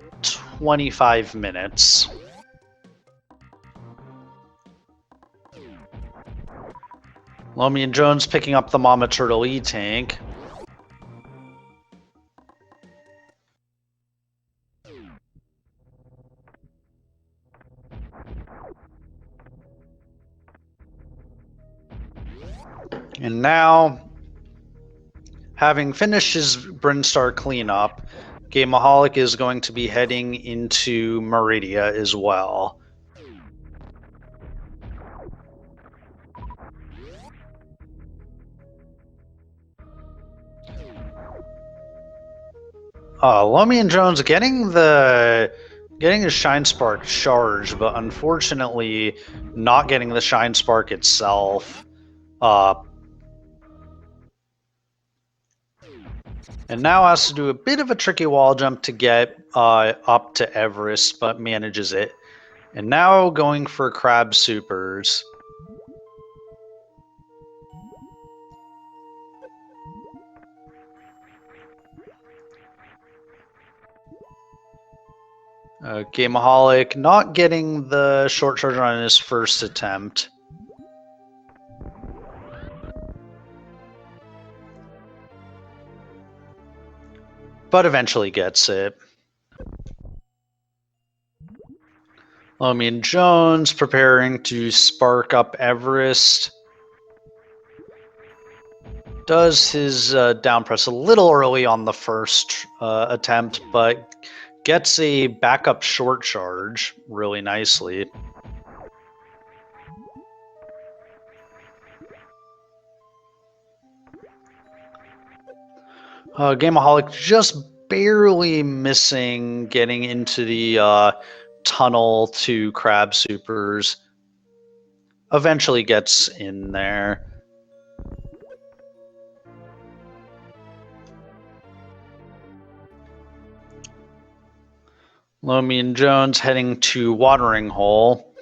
25 minutes. Lomion Jones picking up the Mama Turtle E-Tank. And now, having finished his Brinstar cleanup, Gameaholic is going to be heading into Meridia as well. Lomion Jones getting his Shine Spark charged, but unfortunately not getting the Shine Spark itself. And now has to do a bit of a tricky wall jump to get up to Everest, but manages it. And now going for Crab Supers. Gameaholic not getting the short charge on his first attempt. But eventually gets it. Lomion Jones preparing to spark up Everest. Does his down press a little early on the first attempt, but gets a backup short charge really nicely. Gameaholic just barely missing getting into the tunnel to Crab Supers. Eventually gets in there. Lomion Jones heading to Watering Hole.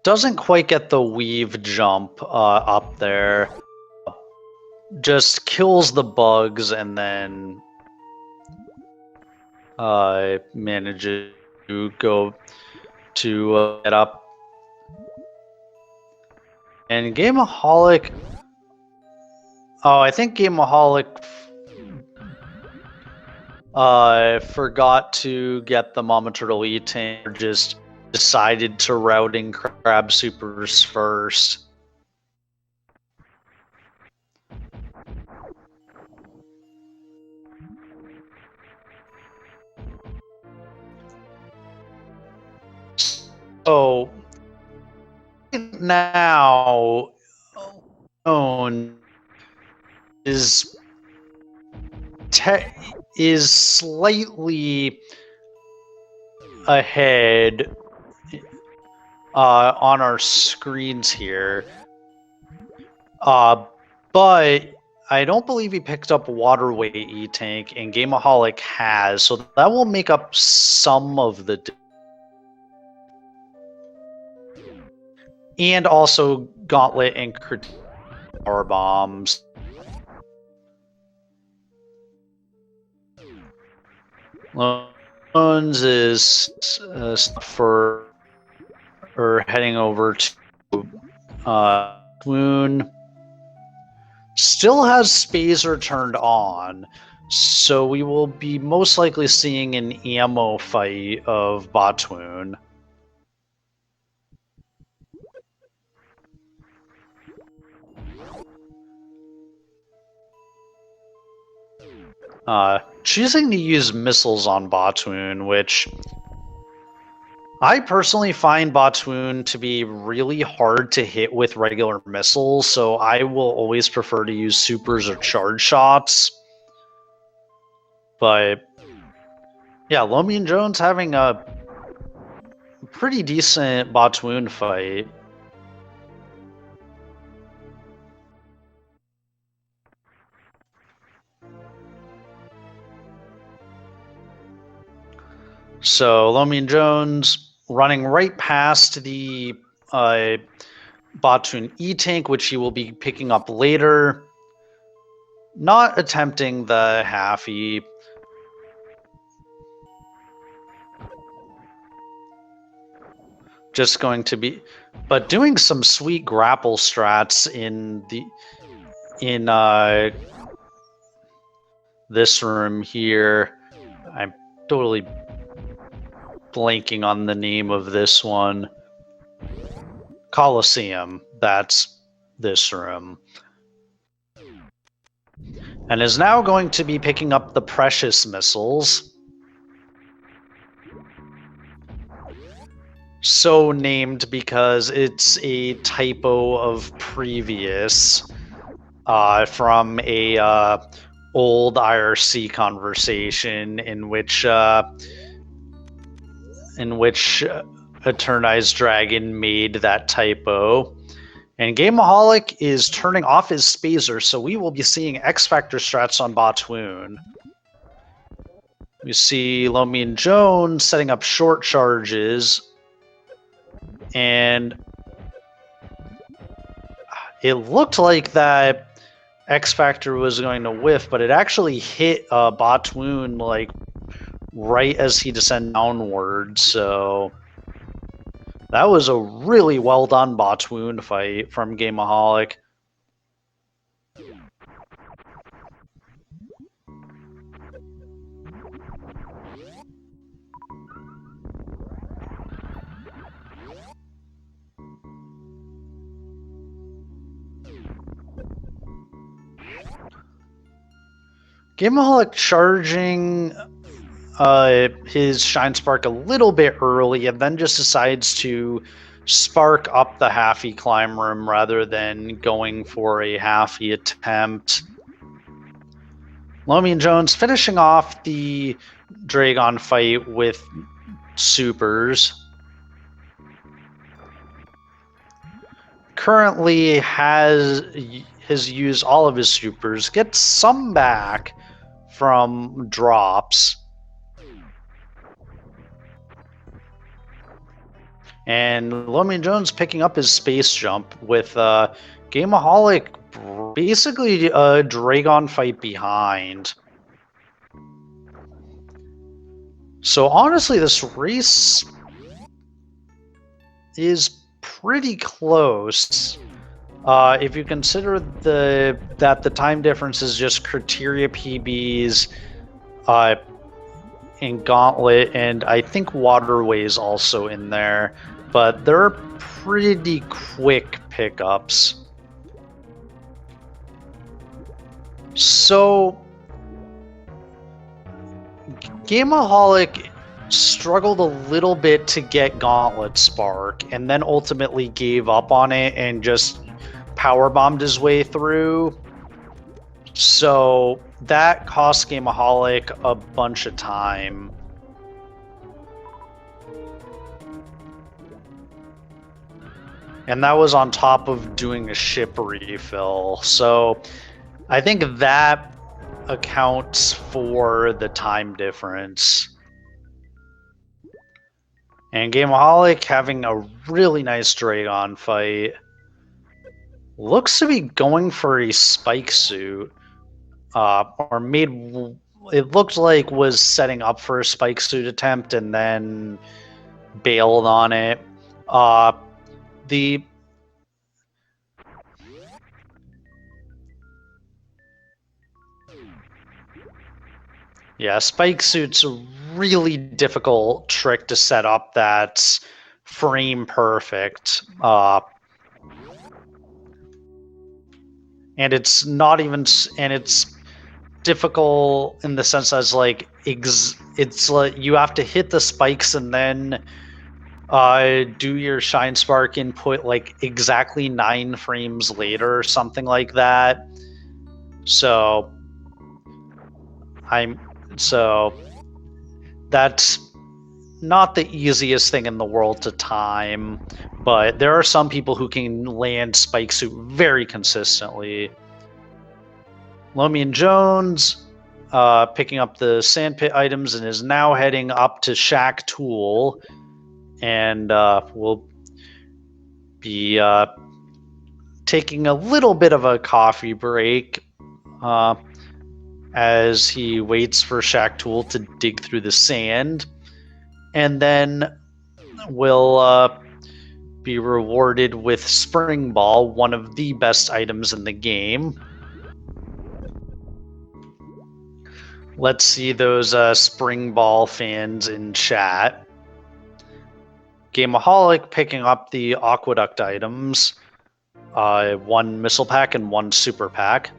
Doesn't quite get the weave jump up there. Just kills the bugs and then manages to go to get up. And Gameaholic... Oh, I think Gameaholic forgot to get the Mama Turtle E-Tank, or just decided to routing Crab Supers first. So now known is slightly ahead on our screens here, but I don't believe he picked up Waterway E-Tank, and Gameaholic has, so that will make up some of the... And also Gauntlet and Power Bombs. Loans is for heading over to Swoon. Still has Spazer turned on, so we will be most likely seeing an ammo fight of Botwoon. Choosing to use missiles on Botwoon, which I personally find Botwoon to be really hard to hit with regular missiles, so I will always prefer to use supers or charge shots. But yeah, Lomion Jones having a pretty decent Botwoon fight. So Lomion Jones running right past the Botwoon E-Tank, which he will be picking up later. Not attempting the halfie. Just going to be, but doing some sweet grapple strats in this room here. I'm totally blanking on the name of this one. Coliseum, that's this room. And is now going to be picking up the Precious missiles. So named because it's a typo of previous from a old IRC conversation in which Eternized Dragon made that typo. And Gameaholic is turning off his Spazer, so we will be seeing X-Factor strats on Botwoon. We see Lomion Jones setting up short charges, and it looked like that X-Factor was going to whiff, but it actually hit Botwoon like right as he descended downward, so that was a really well done Botwoon fight from Gameaholic. Gameaholic charging his Shine Spark a little bit early, and then just decides to spark up the halfie climb room rather than going for a halfie attempt. Lomion Jones finishing off the Dragon fight with supers. Currently has used all of his supers, gets some back from drops. And Lomion Jones picking up his space jump with Gameaholic basically a Dragon fight behind. So honestly, this race is pretty close. If you consider that the time difference is just criteria PBs, and Gauntlet, and I think Waterway's also in there, but they're pretty quick pickups. So Gameaholic struggled a little bit to get Gauntlet Spark, and then ultimately gave up on it and just powerbombed his way through. So that cost Gameaholic a bunch of time. And that was on top of doing a ship refill. So I think that accounts for the time difference. And Gameaholic having a really nice Dragon fight. Looks to be going for a spike suit. Or made, it looked like was setting up for a spike suit attempt and then bailed on it. Yeah, spike suit's a really difficult trick to set up that's frame perfect. And it's not even, and it's difficult in the sense as like it's like you have to hit the spikes and then do your shine spark input like exactly 9 frames later or something like that. So that's not the easiest thing in the world to time, but there are some people who can land spike suit very consistently. Lomion Jones picking up the sandpit items and is now heading up to Shack Tool, and will be taking a little bit of a coffee break as he waits for Shack Tool to dig through the sand, and then will be rewarded with Spring Ball, one of the best items in the game. Let's see those Spring Ball fans in chat. Gameaholic picking up the Aqueduct items, 1 Missile Pack and 1 Super Pack.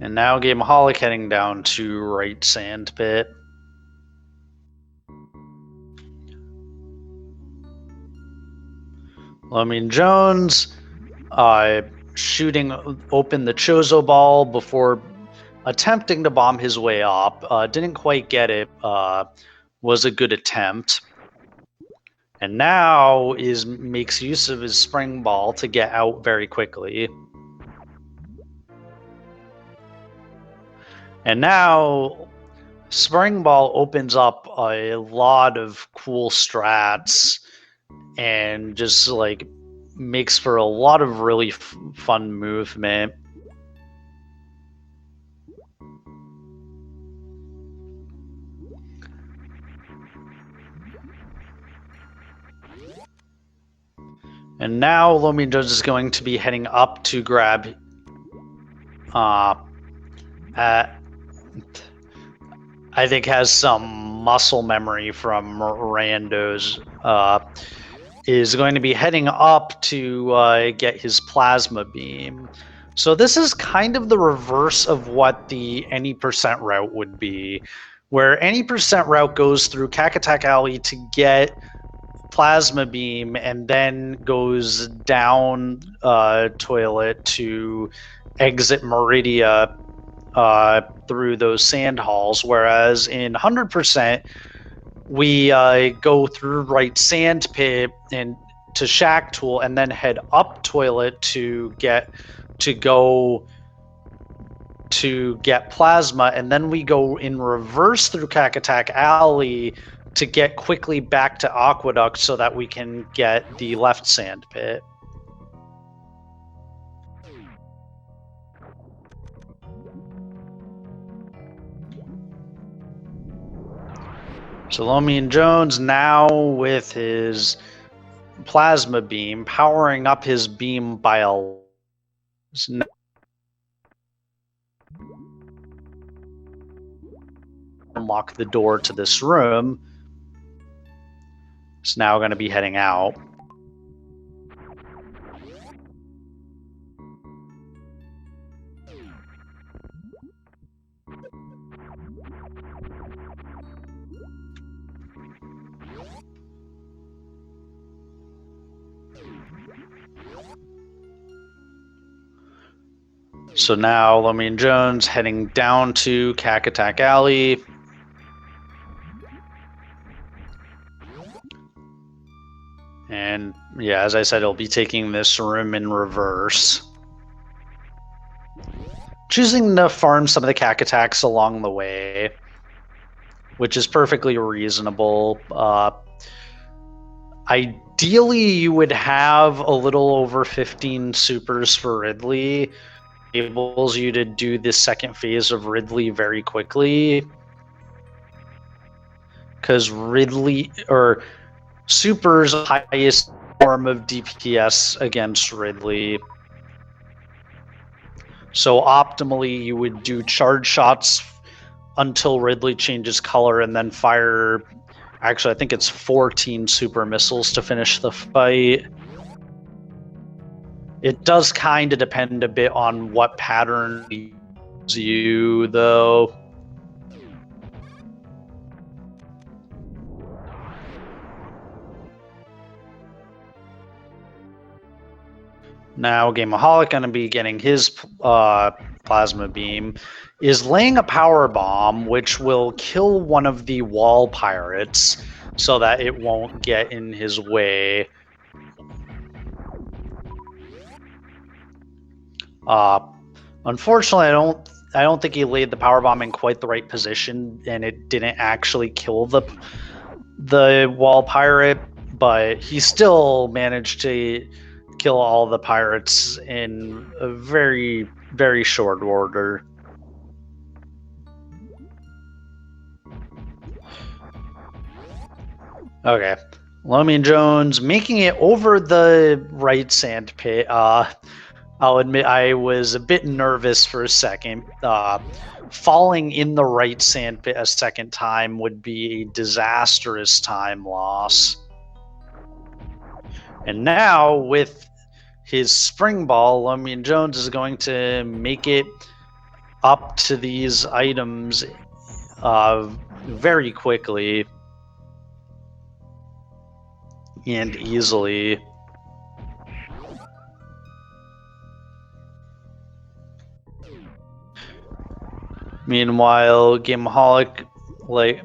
And now Gameaholic heading down to right sandpit. Lomion Jones shooting open the Chozo ball before attempting to bomb his way up. Didn't quite get it. Was a good attempt. And now makes use of his spring ball to get out very quickly. And now Spring Ball opens up a lot of cool strats and just like makes for a lot of really fun movement. And now Lomion Jones is going to be heading up to grab I think has some muscle memory from randos, is going to be heading up to get his plasma beam. So this is kind of the reverse of what the any percent route would be, where any percent route goes through Cacatac Alley to get plasma beam and then goes down toilet to exit Meridia through those sand halls, whereas in 100%, we go through right sand pit and to Shack Tool, and then head up toilet to get plasma, and then we go in reverse through Cacatac Alley to get quickly back to Aqueduct so that we can get the left sand pit. So Lomion Jones now with his plasma beam powering up his beam by a unlock the door to this room. It's now going to be heading out. So now Lomion Jones heading down to Cacatac Alley. And yeah, as I said, he'll be taking this room in reverse. Choosing to farm some of the Cacatacs along the way, which is perfectly reasonable. Ideally, you would have a little over 15 supers for Ridley. Enables you to do this second phase of Ridley very quickly. Because Ridley, or Super's highest form of DPS against Ridley. So optimally, you would do charge shots until Ridley changes color and then fire, actually I think it's 14 super missiles to finish the fight. It does kind of depend a bit on what pattern you, though. Now Gameaholic going to be getting his plasma beam, is laying a power bomb, which will kill one of the wall pirates so that it won't get in his way. Unfortunately, I don't think he laid the power bomb in quite the right position, and it didn't actually kill the wall pirate, but he still managed to kill all the pirates in a very, very short order. Okay, Lomion Jones making it over the right sand pit. I'll admit I was a bit nervous for a second. Falling in the right sand pit a second time would be a disastrous time loss. And now with his spring ball, Lomion Jones is going to make it up to these items very quickly and easily. Meanwhile, Gameaholic, like,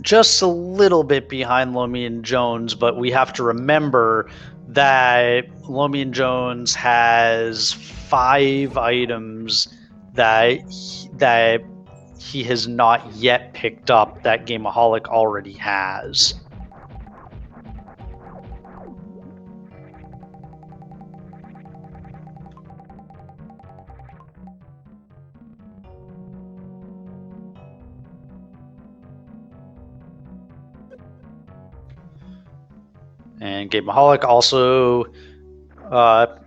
just a little bit behind Lomion Jones, but we have to remember that Lomion Jones has 5 items that he has not yet picked up that Gameaholic already has. And Gameaholic also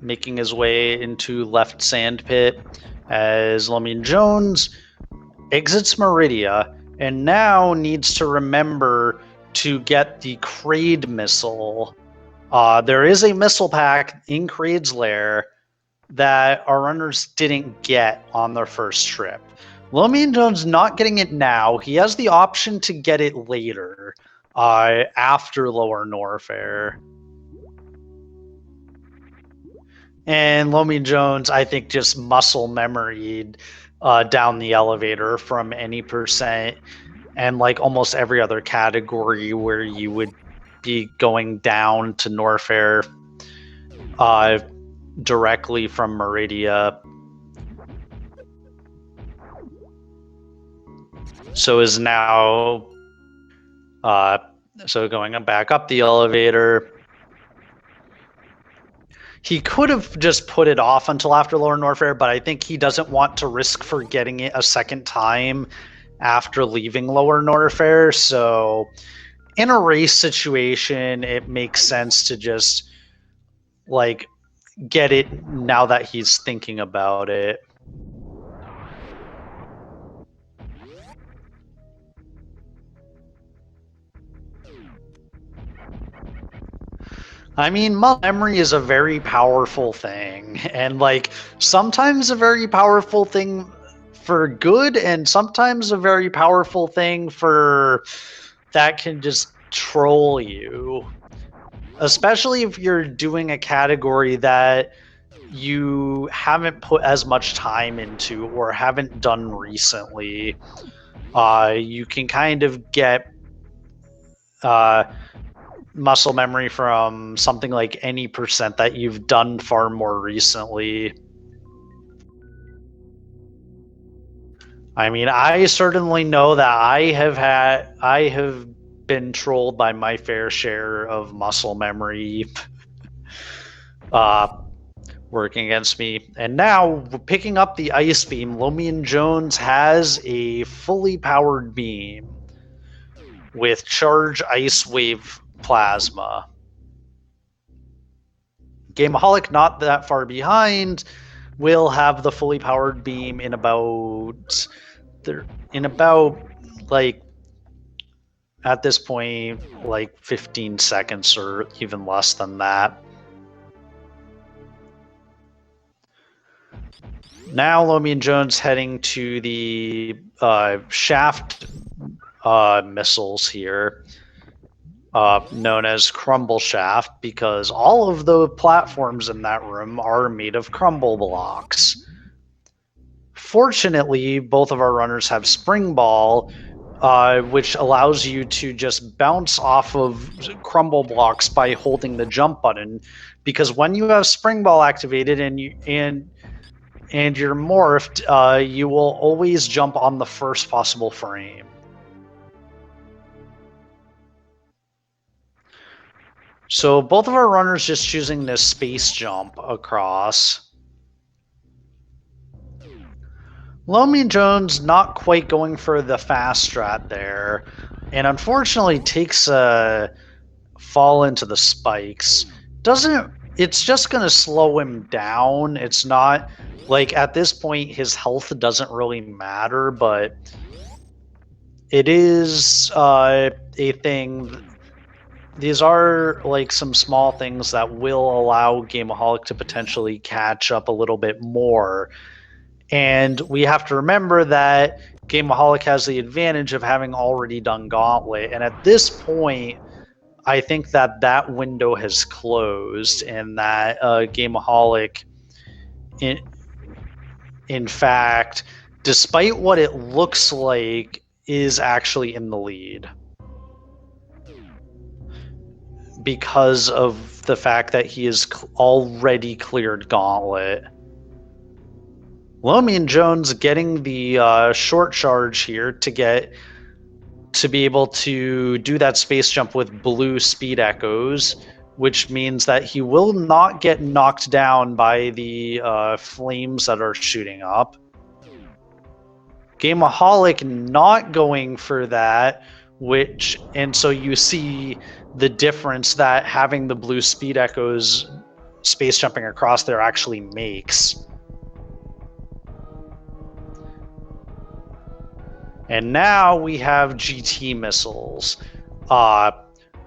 making his way into left sand pit as Lomion Jones exits Meridia and now needs to remember to get the Kraid missile. There is a missile pack in Kraid's lair that our runners didn't get on their first trip. Lomion Jones not getting it now. He has the option to get it later. After Lower Norfair. And Lomion Jones, I think, just muscle memoried down the elevator from any percent and like almost every other category where you would be going down to Norfair directly from Meridia. So is now so going back up the elevator. He could have just put it off until after Lower Norfair, but I think he doesn't want to risk forgetting it a second time after leaving Lower Norfair. So in a race situation, it makes sense to just like get it now that he's thinking about it. I mean, memory is a very powerful thing, and like sometimes a very powerful thing for good, and sometimes a very powerful thing for that can just troll you. Especially if you're doing a category that you haven't put as much time into or haven't done recently. You can kind of get muscle memory from something like any percent that you've done far more recently. I mean, I certainly know that I have been trolled by my fair share of muscle memory working against me. And now, picking up the ice beam, Lomion Jones has a fully powered beam with charge ice wave plasma. Gameaholic, not that far behind, will have the fully powered beam in about like at this point like 15 seconds or even less than that. Now Lomion Jones heading to the shaft missiles here, known as crumble shaft, because all of the platforms in that room are made of crumble blocks. Fortunately, both of our runners have spring ball, which allows you to just bounce off of crumble blocks by holding the jump button, because when you have spring ball activated and you're morphed, you will always jump on the first possible frame. So both of our runners just choosing this space jump across. Lomion Jones not quite going for the fast strat there, and unfortunately takes a fall into the spikes. It's just going to slow him down. It's not like at this point his health doesn't really matter, but it is a thing. These are like some small things that will allow Gameaholic to potentially catch up a little bit more. And we have to remember that Gameaholic has the advantage of having already done Gauntlet. And at this point, I think that window has closed, and that Gameaholic, in fact, despite what it looks like, is actually in the lead, because of the fact that he has already cleared Gauntlet. Lomion Jones getting the short charge here to be able to do that space jump with blue speed echoes, which means that he will not get knocked down by the flames that are shooting up. Gameaholic not going for that, and so you see the difference that having the blue speed echoes space jumping across there actually makes. And now we have GT missiles,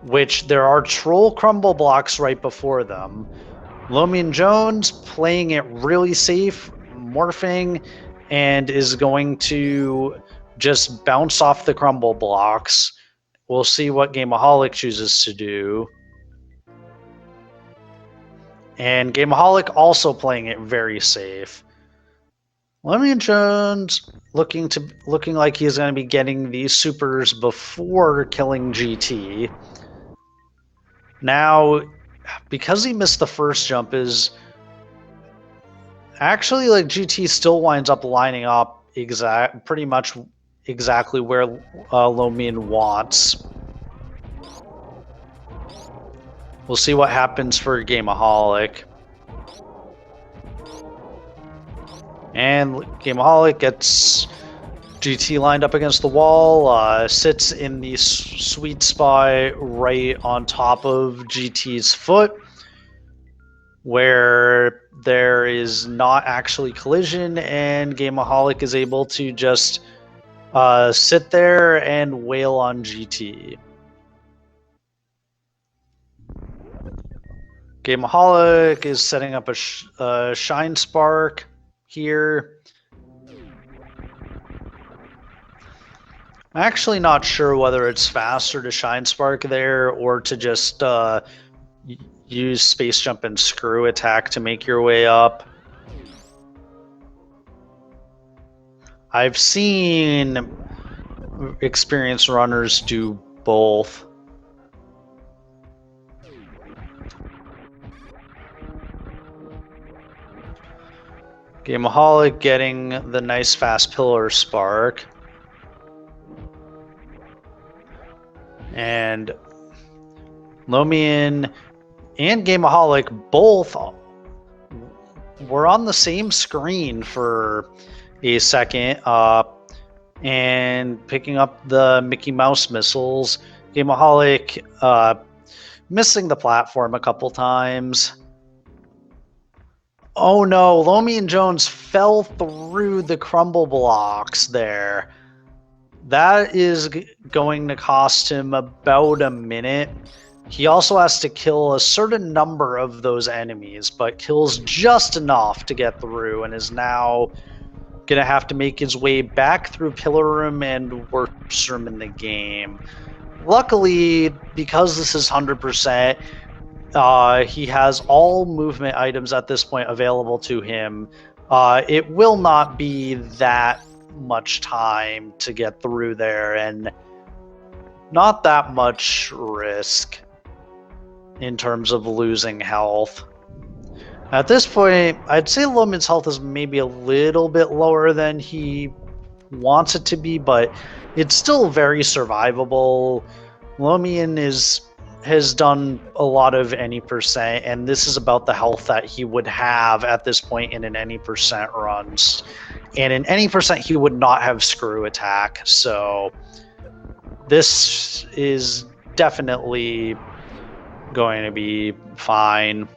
which there are troll crumble blocks right before them. Lomion Jones playing it really safe, morphing, and is going to just bounce off the crumble blocks. We'll see what Gameaholic chooses to do. And Gameaholic also playing it very safe. Lomion Jones looking like he's going to be getting these supers before killing GT. Now, because he missed the first jump, is actually like GT still winds up lining up pretty much exactly where Lomion wants. We'll see what happens for Gameaholic. And Gameaholic gets GT lined up against the wall, sits in the sweet spot right on top of GT's foot, where there is not actually collision, and Gameaholic is able to just sit there and wail on GT. Gameaholic is setting up a Shine Spark here. I'm actually not sure whether it's faster to Shine Spark there or to just use Space Jump and Screw Attack to make your way up. I've seen experienced runners do both. Gameaholic getting the nice fast pillar spark. And Lomion and Gameaholic both were on the same screen for a second, and picking up the Mickey Mouse missiles. Gameaholic missing the platform a couple times. Oh no, Lomion Jones fell through the crumble blocks there. That is going to cost him about a minute. He also has to kill a certain number of those enemies, but kills just enough to get through, and is now going to have to make his way back through Pillar Room and Worst Room in the game. Luckily, because this is 100%, he has all movement items at this point available to him. It will not be that much time to get through there, and not that much risk in terms of losing health. At this point, I'd say Lomion's health is maybe a little bit lower than he wants it to be, but it's still very survivable. Lomion has done a lot of any percent, and this is about the health that he would have at this point in an any percent runs. And in any percent, he would not have screw attack, so this is definitely going to be fine.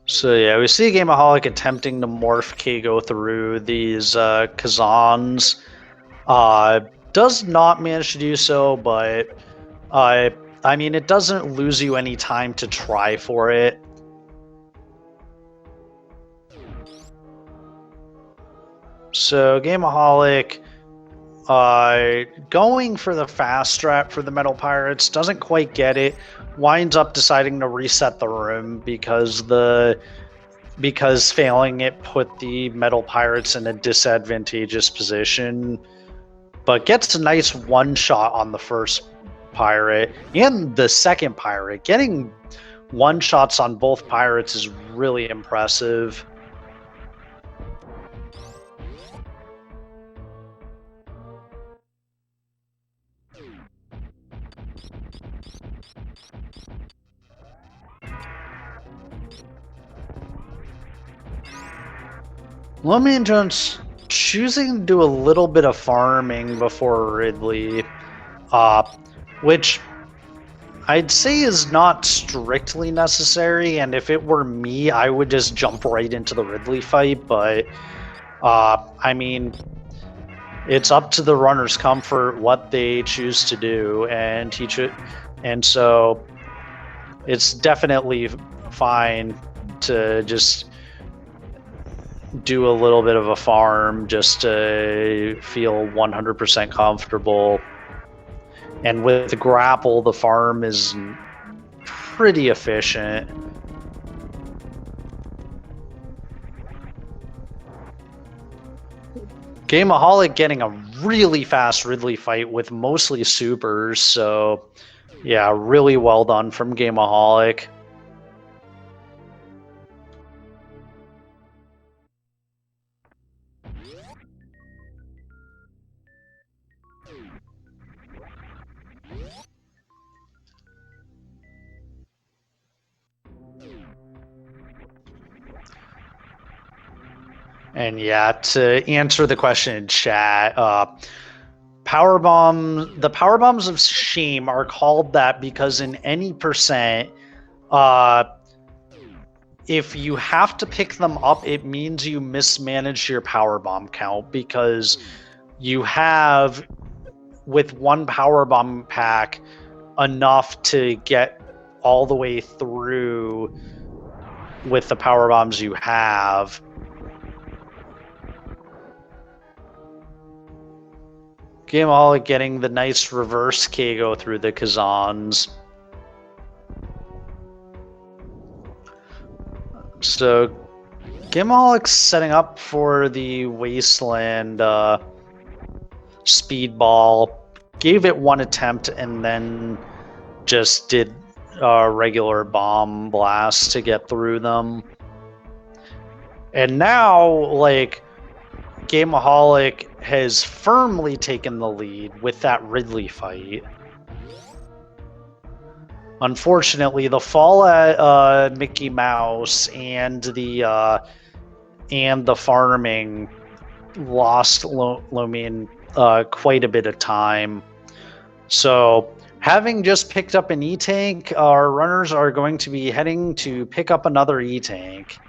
So yeah, we see Gameaholic attempting to morph Kago through these Kazans. Does not manage to do so, but I mean, it doesn't lose you any time to try for it. So Gameaholic going for the fast strat for the Metal Pirates, doesn't quite get it, winds up deciding to reset the room because failing it put the Metal Pirates in a disadvantageous position, but gets a nice one shot on the first pirate and the second pirate. Getting one shots on both pirates is really impressive. Lomion Jones choosing to do a little bit of farming before Ridley, which I'd say is not strictly necessary, and if it were me, I would just jump right into the Ridley fight, but I mean, it's up to the runner's comfort what they choose to do, and so it's definitely fine to just do a little bit of a farm just to feel 100% comfortable. And with the grapple, the farm is pretty efficient. Gameaholic getting a really fast Ridley fight with mostly supers, so yeah, really well done from Gameaholic. And yeah, to answer the question in chat, the power bombs of shame are called that because in any percent, if you have to pick them up, it means you mismanaged your power bomb count, because you have, with one power bomb pack, enough to get all the way through with the power bombs you have. Gameaholic getting the nice reverse Kago through the Kazans. So Gameaholic's setting up for the Wasteland speedball. Gave it one attempt and then just did a regular bomb blast to get through them. And now, like, Gameaholic has firmly taken the lead with that Ridley fight. Unfortunately, the fall at Mickey Mouse and the farming lost Lomion quite a bit of time. So, having just picked up an E-Tank, our runners are going to be heading to pick up another E-Tank.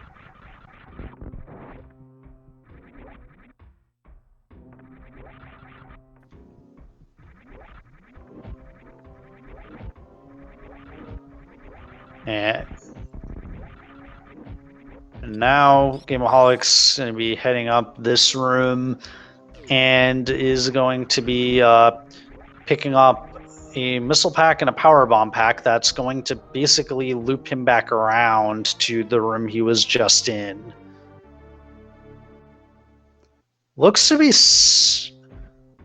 And now Gameaholic's going to be heading up this room and is going to be picking up a missile pack and a power bomb pack that's going to basically loop him back around to the room he was just in. Looks like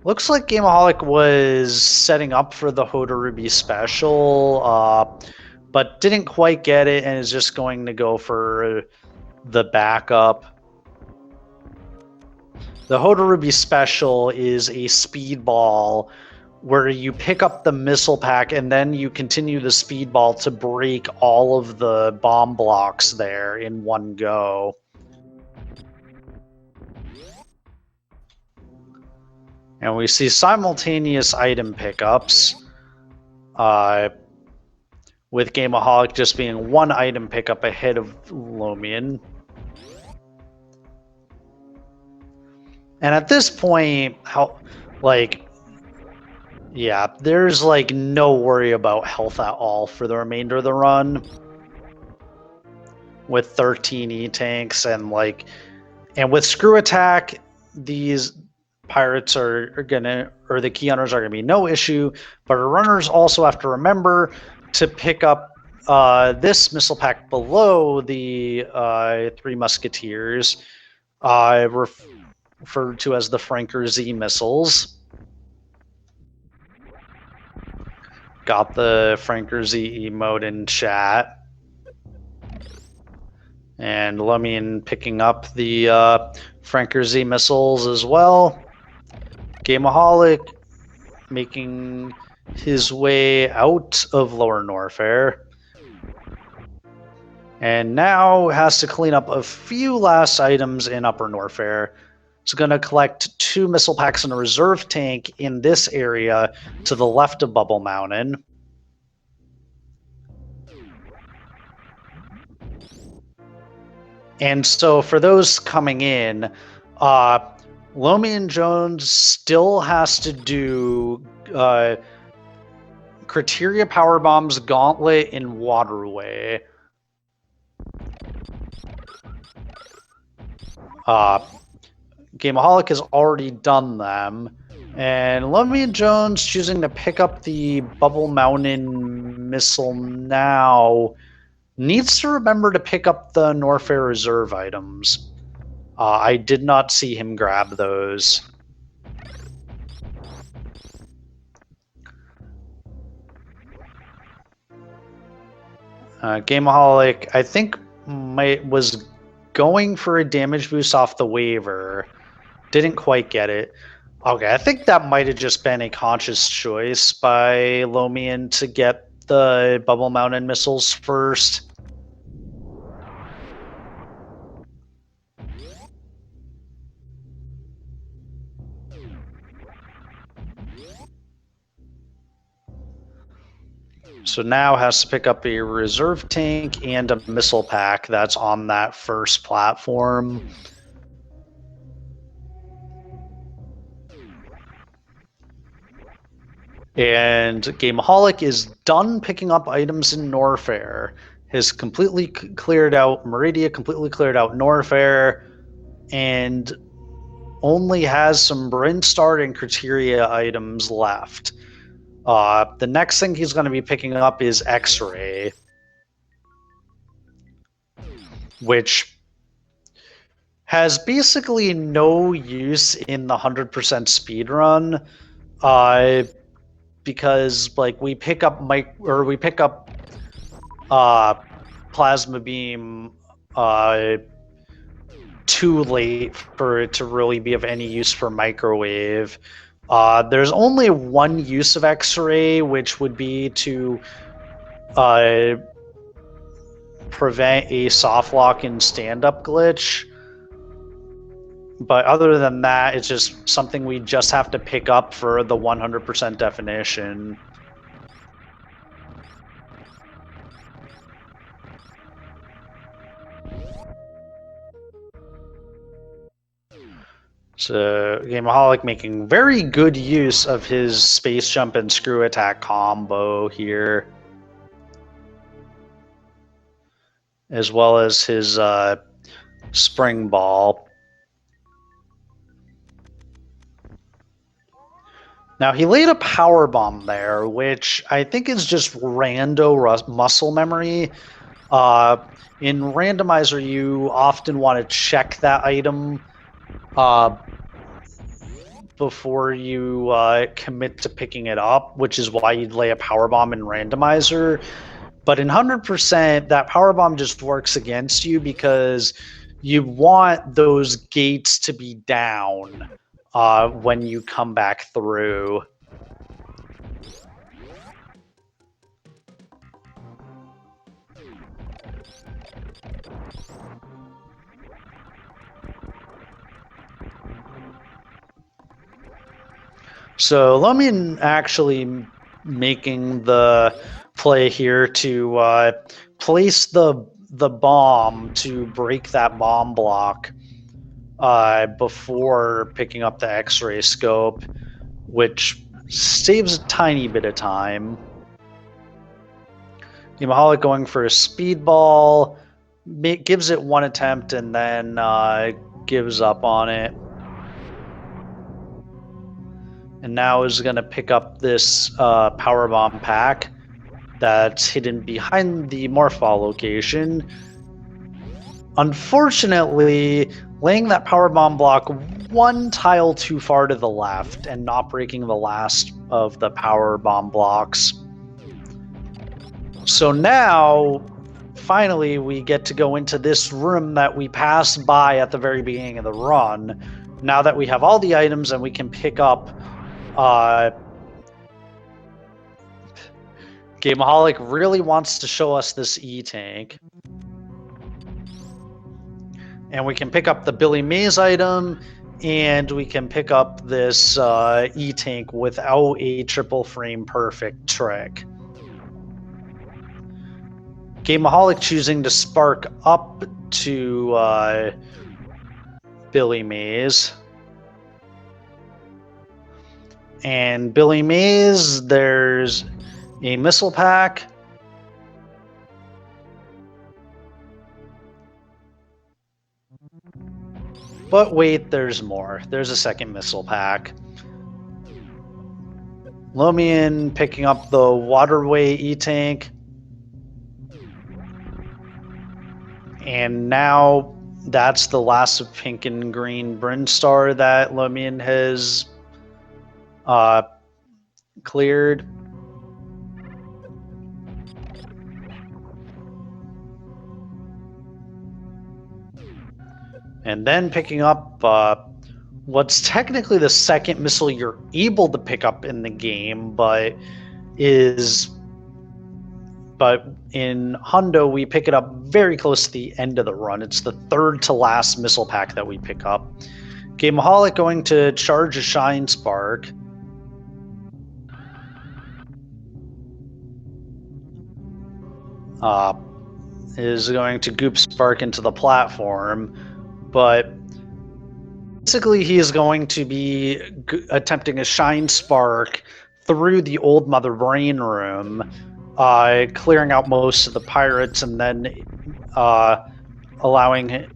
Gameaholic was setting up for the Hodarubi special, but didn't quite get it and is just going to go for the backup. The Hodarubi special is a speedball where you pick up the missile pack and then you continue the speedball to break all of the bomb blocks there in one go. And we see simultaneous item pickups, with Gameaholic just being one item pickup ahead of Lomion. And at this point, there's like no worry about health at all for the remainder of the run. With 13 E-Tanks and with Screw Attack, these pirates are gonna, or the Key Hunters are gonna be no issue, but our runners also have to remember to pick up this missile pack below the Three Musketeers, referred to as the Franker Z missiles. Got the Franker Z emote in chat. And Lomion picking up the Franker Z missiles as well. Gameaholic making his way out of Lower Norfair. And now has to clean up a few last items in Upper Norfair. It's going to collect 2 missile packs and a reserve tank in this area to the left of Bubble Mountain. And so for those coming in, Lomion Jones still has to do Criteria Power Bombs, Gauntlet, and Waterway. Gameaholic has already done them. And Lomion Jones choosing to pick up the Bubble Mountain missile now needs to remember to pick up the Norfair Reserve items. I did not see him grab those. Gameaholic, I think, was going for a damage boost off the waiver. Didn't quite get it. Okay, I think that might have just been a conscious choice by Lomion to get the Bubble Mountain missiles first. So now has to pick up a reserve tank and a missile pack that's on that first platform. And Gameaholic is done picking up items in Norfair. Has completely cleared out Meridia, completely cleared out Norfair, and only has some Brinstar and Criteria items left. The next thing he's going to be picking up is X-Ray, which has basically no use in the 100% speedrun, because like we pick up Plasma Beam too late for it to really be of any use for Microwave. There's only one use of X-Ray, which would be to prevent a soft lock and stand-up glitch. But other than that, it's just something we just have to pick up for the 100% definition. So Gameaholic making very good use of his space jump and screw attack combo here, as well as his spring ball. Now he laid a power bomb there, which I think is just rando muscle memory. In randomizer, you often want to check that item before you commit to picking it up, which is why you'd lay a power bomb in randomizer. But in 100%, that power bomb just works against you because you want those gates to be down when you come back through. So Lomion actually making the play here to place the bomb to break that bomb block before picking up the X-ray scope, which saves a tiny bit of time. Gameaholic going for a speedball, gives it one attempt and then gives up on it. And now is going to pick up this power bomb pack that's hidden behind the Morphball location. Unfortunately, laying that power bomb block one tile too far to the left and not breaking the last of the power bomb blocks. So now, finally, we get to go into this room that we passed by at the very beginning of the run. Now that we have all the items and we can pick up Gameaholic really wants to show us this E-Tank. And we can pick up the Billy Mays item, and we can pick up this E-Tank without a triple frame perfect trick. Gameaholic choosing to spark up to Billy Mays. And Billy Mays, there's a missile pack. But wait, there's more. There's a second missile pack. Lomion picking up the waterway E-tank. And now that's the last of pink and green Brinstar that Lomion has cleared. And then picking up what's technically the second missile you're able to pick up in the game, but in Hundo we pick it up very close to the end of the run. It's the third to last missile pack that we pick up. Gameaholic going to charge a Shine Spark. Is going to Goop Spark into the platform, but basically he is going to be attempting a Shine Spark through the old Mother Brain room, clearing out most of the pirates and then allowing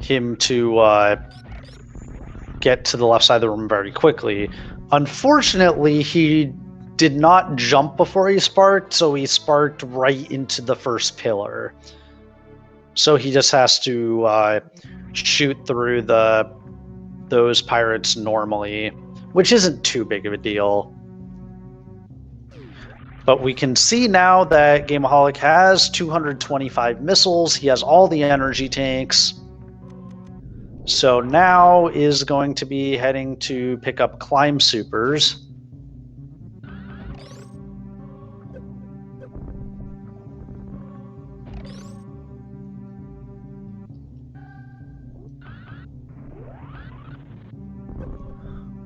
him to get to the left side of the room very quickly. Unfortunately, he did not jump before he sparked, so he sparked right into the first pillar. So he just has to shoot through those pirates normally, which isn't too big of a deal. But we can see now that Gameaholic has 225 missiles. He has all the energy tanks. So now is going to be heading to pick up Climb Supers.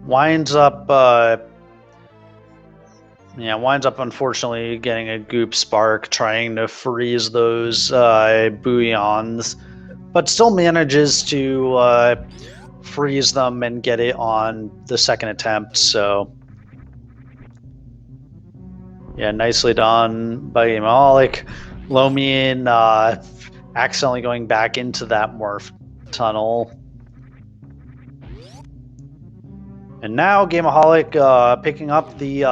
Winds up unfortunately getting a Goop Spark, trying to freeze those Bouillons, but still manages to freeze them and get it on the second attempt. So yeah, nicely done by Gameaholic. Lomion accidentally going back into that morph tunnel. And now Gameaholic picking up the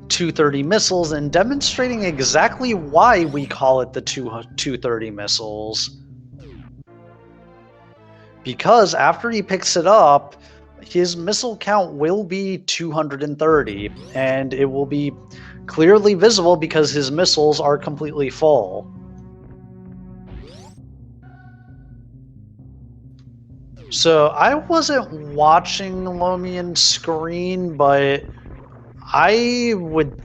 230 missiles and demonstrating exactly why we call it the 230 missiles. Because after he picks it up, his missile count will be 230, and it will be clearly visible because his missiles are completely full. So I wasn't watching Lomion's screen, but I would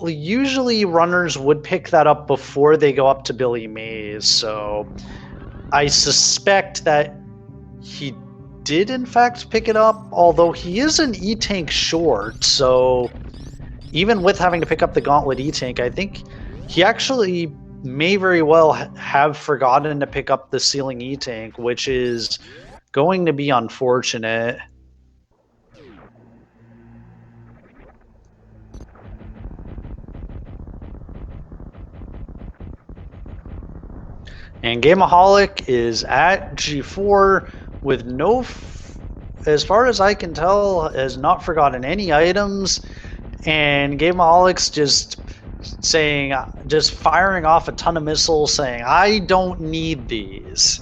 usually runners would pick that up before they go up to Billy Mays. So I suspect that he did in fact pick it up, although he is an E-tank short. So even with having to pick up the Gauntlet E-tank, I think he actually may very well have forgotten to pick up the Ceiling E-tank, which is going to be unfortunate. And Gameaholic is at G4 with no, as far as I can tell, has not forgotten any items. And Gameaholic's just firing off a ton of missiles saying, I don't need these.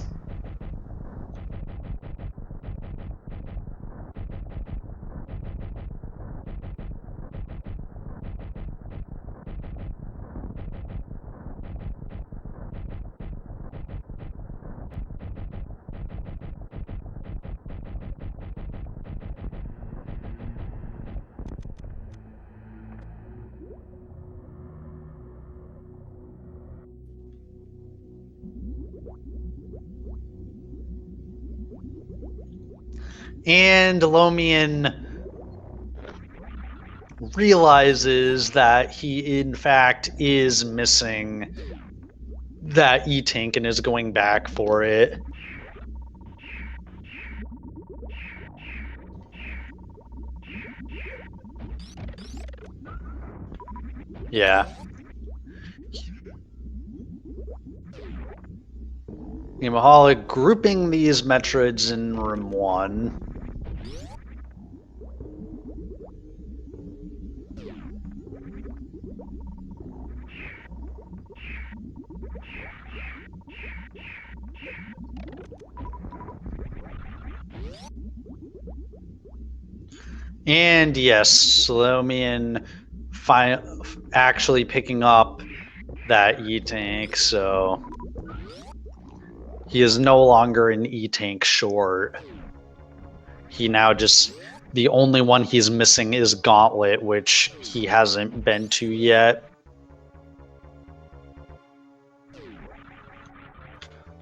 And Lomion realizes that he in fact is missing that E-tank and is going back for it. Yeah. Gameaholic grouping these Metroids in room 1. And yes, Lomion actually picking up that E-Tank, so he is no longer an E-Tank short. He now just, the only one he's missing is Gauntlet, which he hasn't been to yet.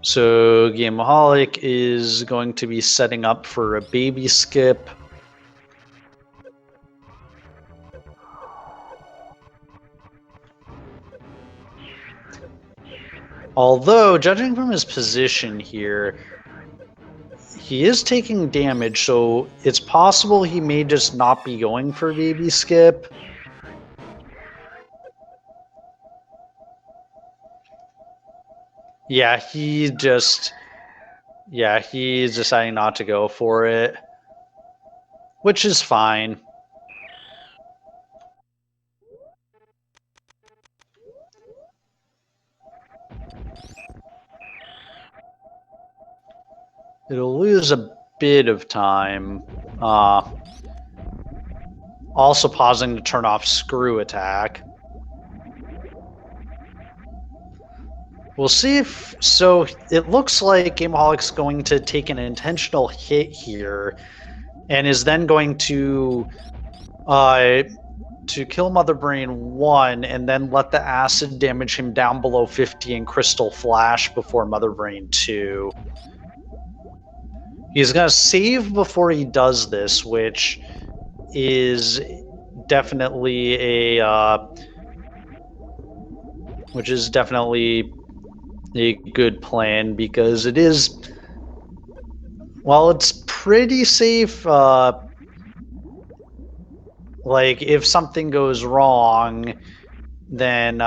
So Gameaholic is going to be setting up for a baby skip. Although, judging from his position here, he is taking damage, so it's possible he may just not be going for baby skip. Yeah, he's deciding not to go for it, which is fine. It'll lose a bit of time. Also pausing to turn off screw attack. We'll see if, so it looks like Gameaholic's going to take an intentional hit here and is then going to kill Mother Brain 1 and then let the acid damage him down below 50 and Crystal Flash before Mother Brain 2. He's going to save before he does this, which is definitely a good plan, because it is, well, it's pretty safe. Like, if something goes wrong, then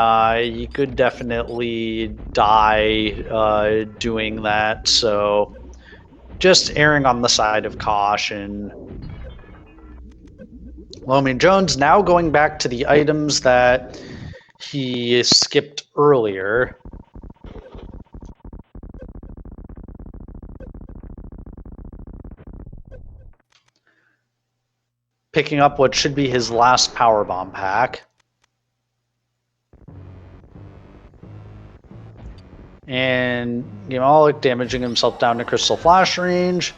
you could definitely die doing that. So just erring on the side of caution. Lomion Jones now going back to the items that he skipped earlier. Picking up what should be his last power bomb pack. And Gameaholic damaging himself down to Crystal Flash range.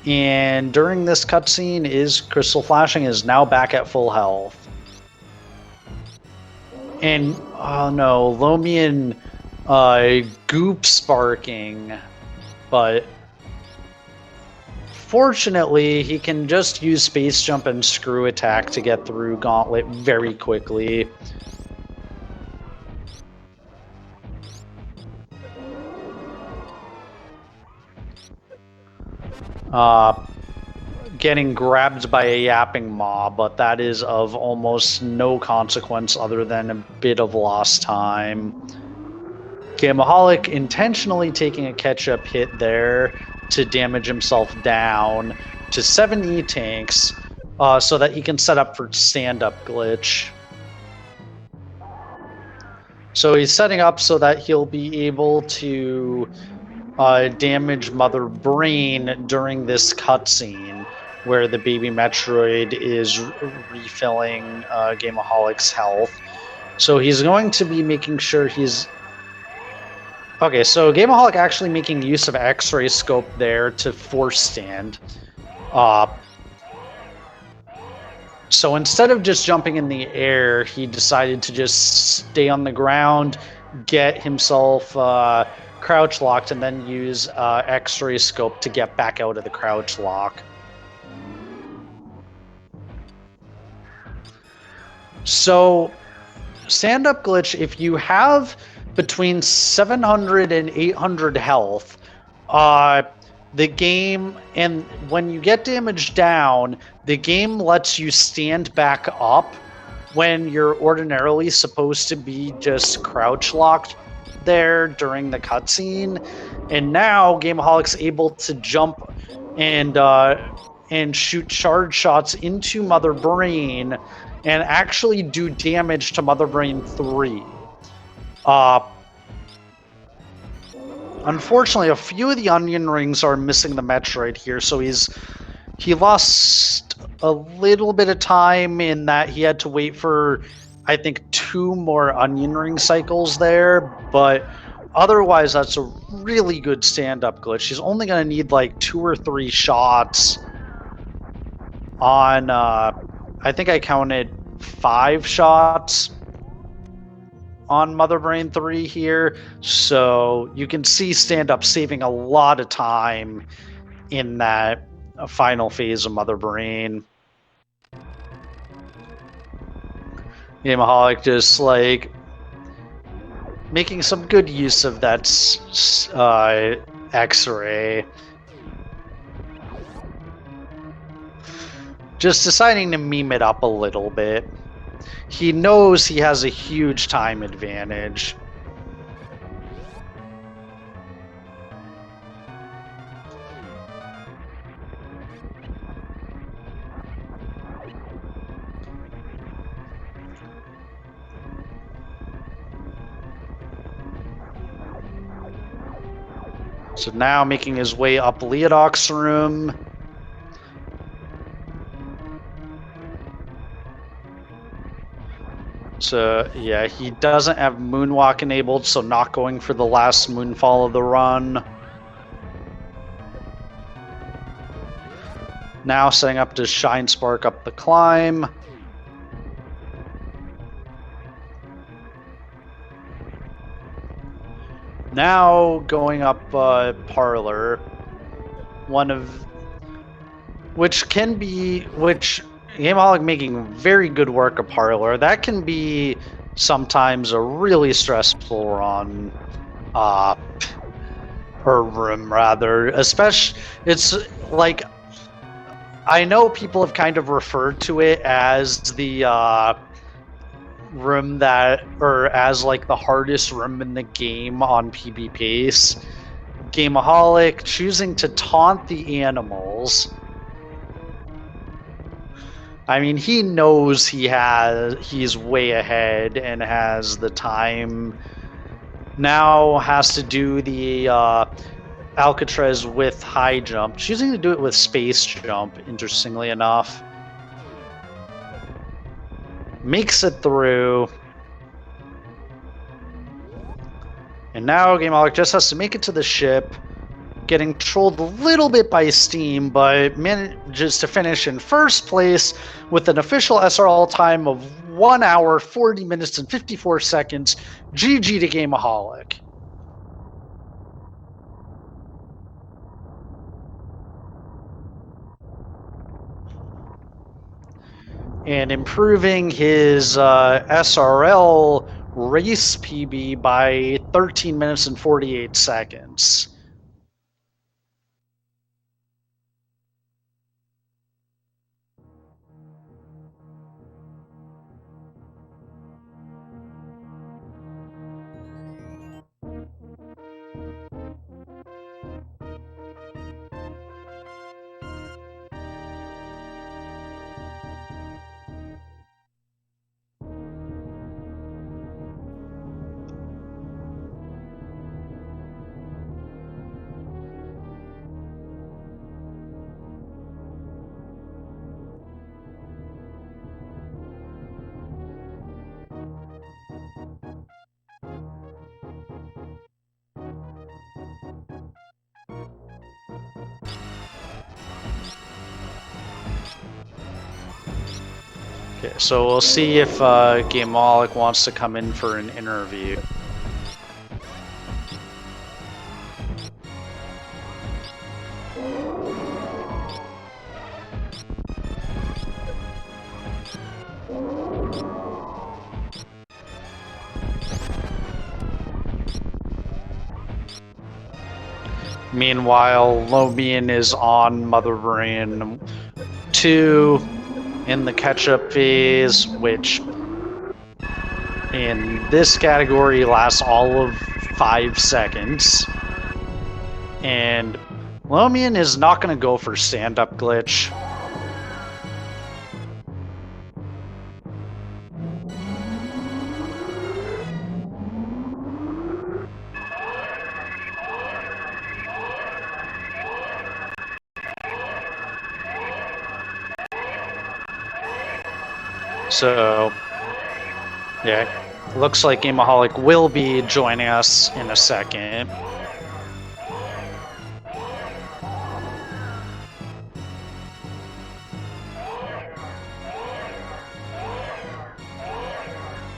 And during this cutscene, is Crystal Flashing is now back at full health. And, oh no, Lomion goop sparking, but fortunately, he can just use Space Jump and Screw Attack to get through Gauntlet very quickly. Getting grabbed by a yapping mob, but that is of almost no consequence other than a bit of lost time. Gameaholic intentionally taking a catch-up hit there to damage himself down to 7 E-Tanks so that he can set up for stand-up glitch. So he's setting up so that he'll be able to damage Mother Brain during this cutscene, where the baby Metroid is refilling Gameaholic's health. So he's going to be making sure he's... Okay, so Gameaholic actually making use of X-ray scope there to force stand. So instead of just jumping in the air, he decided to just stay on the ground, get himself crouch locked, and then use X-ray scope to get back out of the crouch lock. So, stand-up glitch, if you have between 700 and 800 health, the game, and when you get damaged down, the game lets you stand back up when you're ordinarily supposed to be just crouch locked there during the cutscene, and now Gameaholic's able to jump and shoot charge shots into Mother Brain and actually do damage to Mother Brain 3. Unfortunately, a few of the onion rings are missing the Metroid here, so he lost a little bit of time in that he had to wait for, I think, 2 more onion ring cycles there, but otherwise that's a really good stand-up glitch. He's only going to need like 2 or 3 shots on, I think I counted 5 shots on Mother Brain 3 here, so you can see stand-up saving a lot of time in that final phase of Mother Brain. Gameaholic just like making some good use of that X-ray. Just deciding to meme it up a little bit. He knows he has a huge time advantage. So now making his way up Leodoc's room. So yeah, he doesn't have Moonwalk enabled, so not going for the last Moonfall of the run. Now setting up to Shine Spark up the climb. Now going up Parlor, which Gameaholic making very good work of Parlor. That can be sometimes a really stressful run, or room rather. Especially, it's like, I know people have kind of referred to it as the room as like the hardest room in the game on PB pace. Gameaholic choosing to taunt the animals. I mean, he knows he's way ahead and has the time. Now has to do the Alcatraz with high jump, choosing to do it with space jump, interestingly enough. Makes it through. And now Gameaholic just has to make it to the ship, getting trolled a little bit by Steam, but manages to finish in first place with an official SRL time of 1 hour, 40 minutes, and 54 seconds. GG to Gameaholic. And improving his SRL race PB by 13 minutes and 48 seconds. Okay, so we'll see if Gameaholic wants to come in for an interview. Meanwhile, Lomion is on Mother Brain 2 in the catch-up phase, which in this category lasts all of 5 seconds. And Lomion is not going to go for stand-up glitch. So, yeah, looks like Gameaholic will be joining us in a second.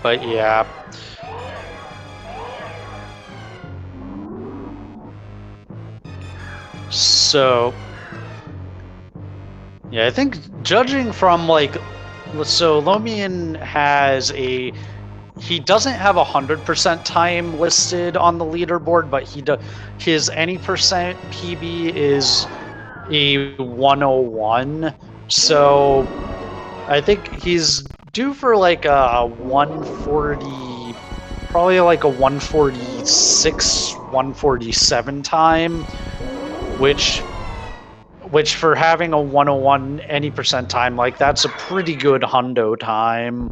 But yeah. So, yeah, I think judging from like, so Lomion has he doesn't have 100% time listed on the leaderboard, but his any percent PB is a 101. So I think he's due for like a 140, probably like a 146, 147 time, which for having a 101 any percent time, like that's a pretty good hundo time.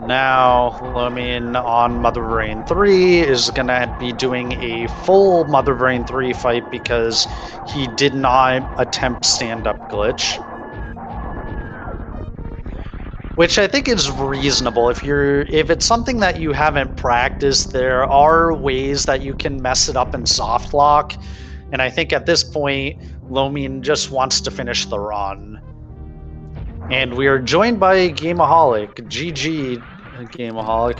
Now, Lomion on Mother Brain 3 is going to be doing a full Mother Brain 3 fight because he did not attempt stand-up glitch. Which I think is reasonable. If it's something that you haven't practiced, there are ways that you can mess it up in soft lock. And I think at this point, Lomion just wants to finish the run. And we are joined by Gameaholic. GG, Gameaholic.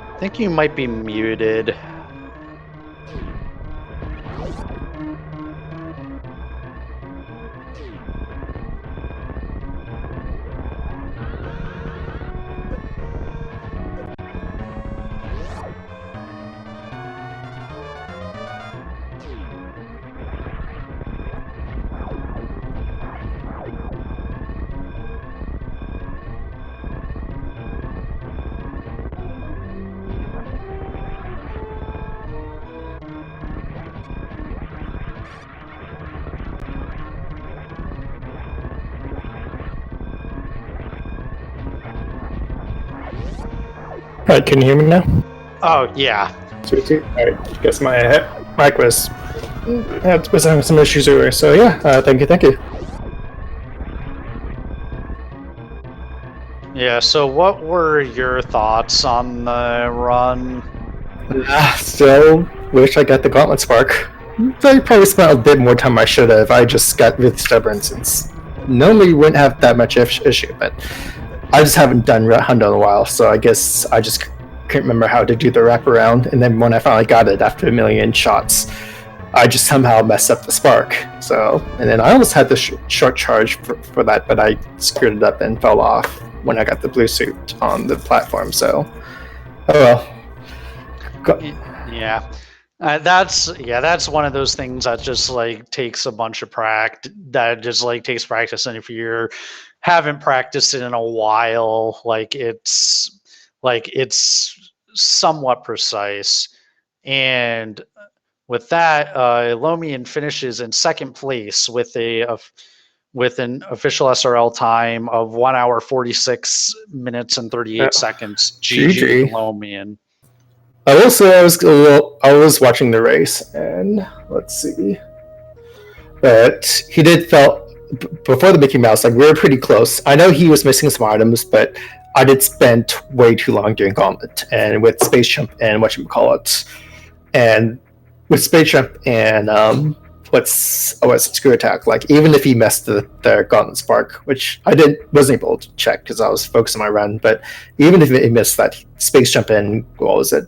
I think you might be muted. Alright, can you hear me now? Oh, yeah. Sweet. Alright, guess my mic was having some issues earlier, so yeah, thank you. Yeah, so what were your thoughts on the run? Still wish I got the Gauntlet Spark. I probably spent a bit more time I should have. I just got really stubborn since normally wouldn't have that much issue, but I just haven't done Hundo in a while, so I guess I just couldn't remember how to do the wraparound, and then when I finally got it after a million shots, I just somehow messed up the spark. So, and then I almost had the short charge for that, but I screwed it up and fell off when I got the blue suit on the platform, so, oh well. Yeah. That's one of those things that just like takes a bunch of practice. That just like takes practice, and if you haven't practiced it in a while, like it's somewhat precise. And with that, Lomion finishes in second place with an official SRL time of 1 hour 46 minutes and 38 seconds. GG Lomion. I will say I was watching the race, and let's see. But he did felt before the Mickey Mouse, like we were pretty close. I know he was missing some items, but I did spend way too long doing Gauntlet and with Space Jump and whatchamacallit. And with Space Jump and what's Screw Attack, like even if he messed the Gauntlet Spark, which I wasn't able to check because I was focused on my run, but even if he missed that, Space Jump and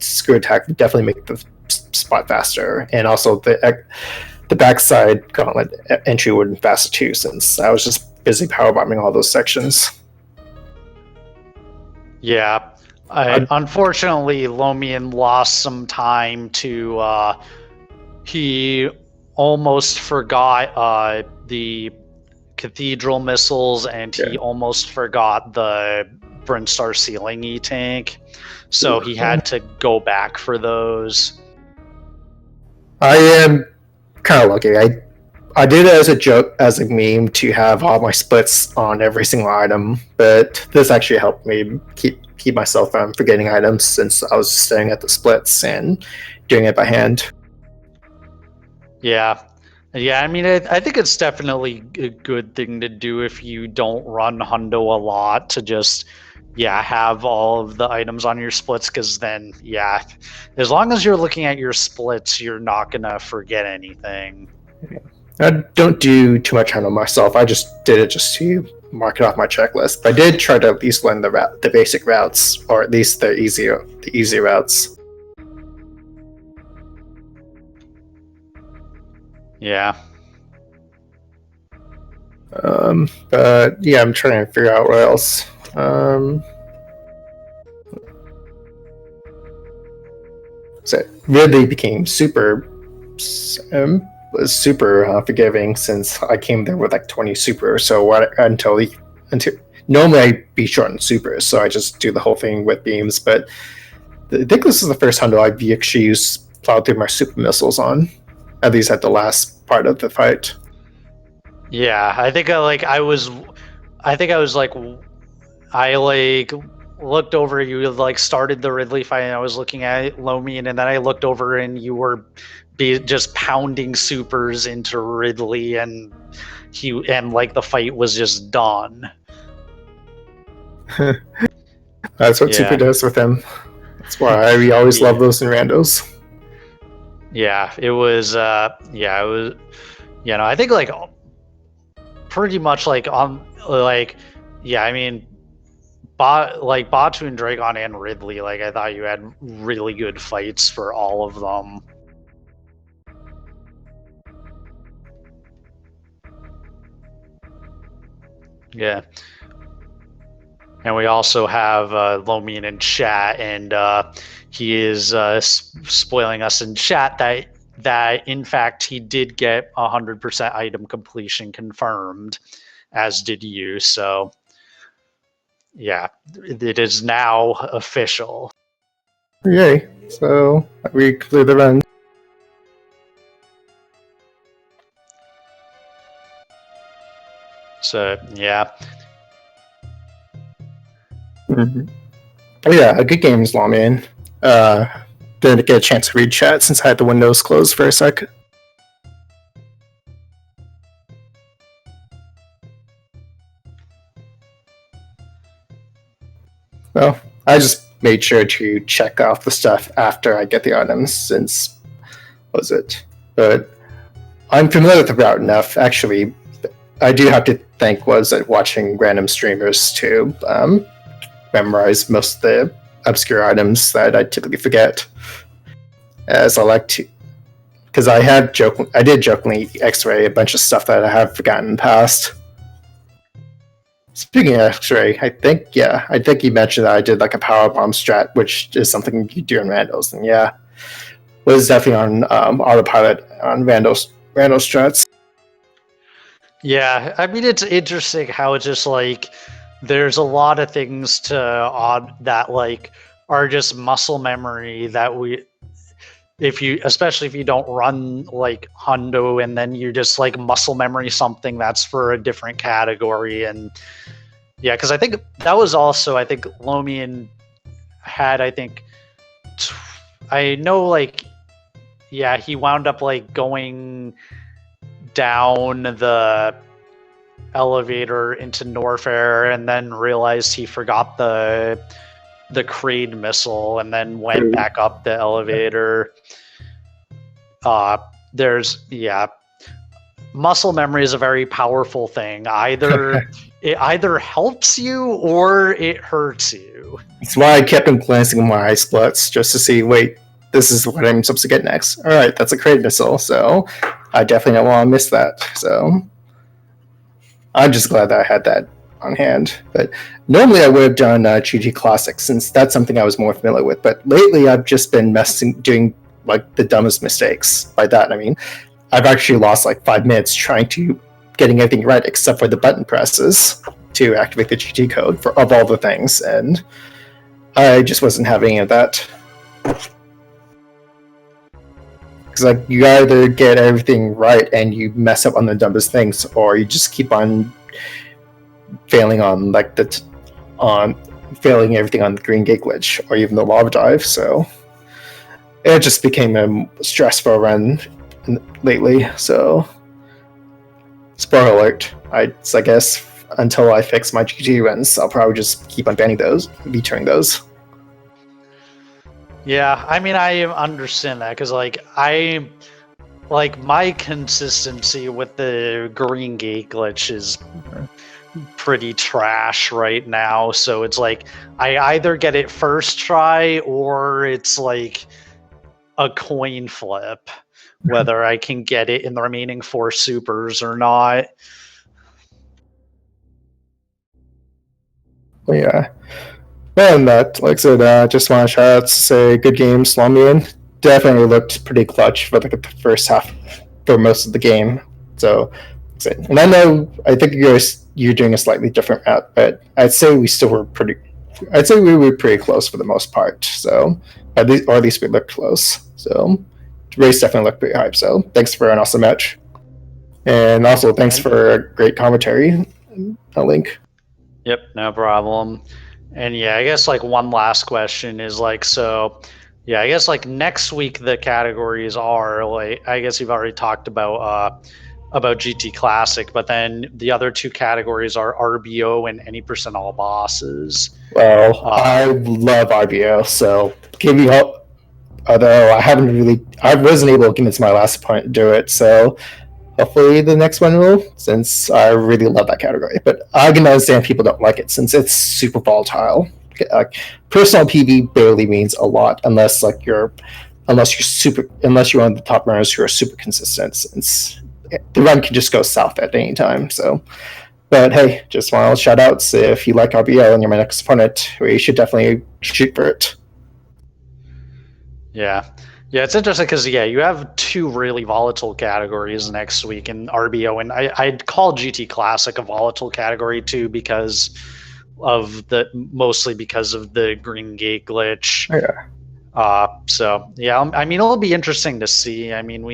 Screw Attack would definitely make the spot faster. And also the backside gauntlet entry would have been faster too, since I was just busy power bombing all those sections. Yeah. Unfortunately, Lomion lost some time to. He almost forgot the cathedral missiles, and he almost forgot the Brinstar ceiling tank. So he had to go back for those. I am kind of lucky. I did it as a joke, as a meme, to have all my splits on every single item, but this actually helped me keep myself from forgetting items, since I was just staring at the splits and doing it by hand. Yeah. Yeah, I mean, I think it's definitely a good thing to do if you don't run Hundo a lot, to just, have all of the items on your splits, because then, as long as you're looking at your splits, you're not going to forget anything. I don't do too much Hundo myself. I just did it just to mark it off my checklist. But I did try to at least learn the basic routes, or at least the easy routes. Yeah. But yeah, I'm trying to figure out what else. So it really became super forgiving, since I came there with like 20 super or so until normally I'd be short on super, so I just do the whole thing with beams. But I think this is the first Hundo I've actually used plowed through my super missiles on, at least at the last part of the fight. Yeah, I looked over, you like started the Ridley fight, and I was looking at Lomion, and then I looked over and you were just pounding supers into Ridley, and the fight was just done. That's what super does with him. That's why we always love those in randos. Yeah, it was I think pretty much I mean, Batu and Dragon and Ridley, I thought you had really good fights for all of them. Yeah. And we also have Lomion in chat, and he is spoiling us in chat that in fact he did get 100% item completion confirmed, as did you. So yeah, it is now official. Yay! So we completed the run. So yeah. Mm-hmm. Oh yeah, a good game is Lomion. Didn't get a chance to read chat since I had the windows closed for a sec. Well, I just made sure to check off the stuff after I get the items, since was it? But I'm familiar with the route enough. Actually, I do have to thank watching random streamers to memorize most of the obscure items that I typically forget, as I like to, because I did jokingly X-ray a bunch of stuff that I have forgotten in the past. Speaking of X-ray, I think you mentioned that I did a power bomb strat, which is something you do in randos, and was definitely on autopilot on randos strats. Yeah, I mean, it's interesting how it's just there's a lot of things that are just muscle memory that especially if you don't run Hundo, and then you just muscle memory something that's for a different category. And yeah, because I think that was also, Lomion had, he wound up going down the elevator into Norfair, and then realized he forgot the Kraid missile, and then went back up the elevator. Muscle memory is a very powerful thing. It either helps you or it hurts you. That's why I kept on glancing my eye splits just to see, wait, this is what I'm supposed to get next. All right, that's a Kraid missile, so I definitely don't want to miss that. So I'm just glad that I had that on hand. But normally I would have done GT Classic since that's something I was more familiar with. But lately I've just been doing like the dumbest mistakes. By that I mean I've actually lost like 5 minutes trying to getting everything right except for the button presses to activate the GT code of all the things, and I just wasn't having any of that. Because like you either get everything right and you mess up on the dumbest things, or you just keep on failing on like failing everything on the green gate glitch or even the lava dive. So it just became a stressful run lately. So spoiler alert, I guess until I fix my GT runs, I'll probably just keep on banning those, returning those. Yeah, I mean, I understand that because, like, my consistency with the green gate glitch is pretty trash right now. So it's like I either get it first try or it's like a coin flip whether I can get it in the remaining 4 supers or not. Yeah. Well, and that, like I said, just want to shout out to say good game, Lomion. Definitely looked pretty clutch for like the first half for most of the game. So, and I know I think you're doing a slightly different route, but I'd say we still were pretty. I'd say we were pretty close for the most part. So at least we looked close. So the race definitely looked pretty hype. So thanks for an awesome match, and also thanks for a great commentary. A link. Yep, no problem. And yeah, I guess like one last question is like, so yeah, I guess like next week the categories are like, I guess you've already talked about GT Classic, but then the other 2 categories are RBO and any percent all bosses. Well, I love RBO, so give me hope. Although I wasn't able to convince my last opponent to do it, so hopefully the next one will, since I really love that category. But I can understand people don't like it since it's super volatile. Personal PV barely means a lot unless you're one of the top runners who are super consistent. Since the run can just go south at any time. So, but hey, just want to shout outs if you like RBO and you're my next opponent, we should definitely shoot for it. Yeah. Yeah, it's interesting because, yeah, you have 2 really volatile categories next week in RBO, and I'd call GT Classic a volatile category too mostly because of the green gate glitch. Yeah. So, yeah, I mean, it'll be interesting to see. I mean,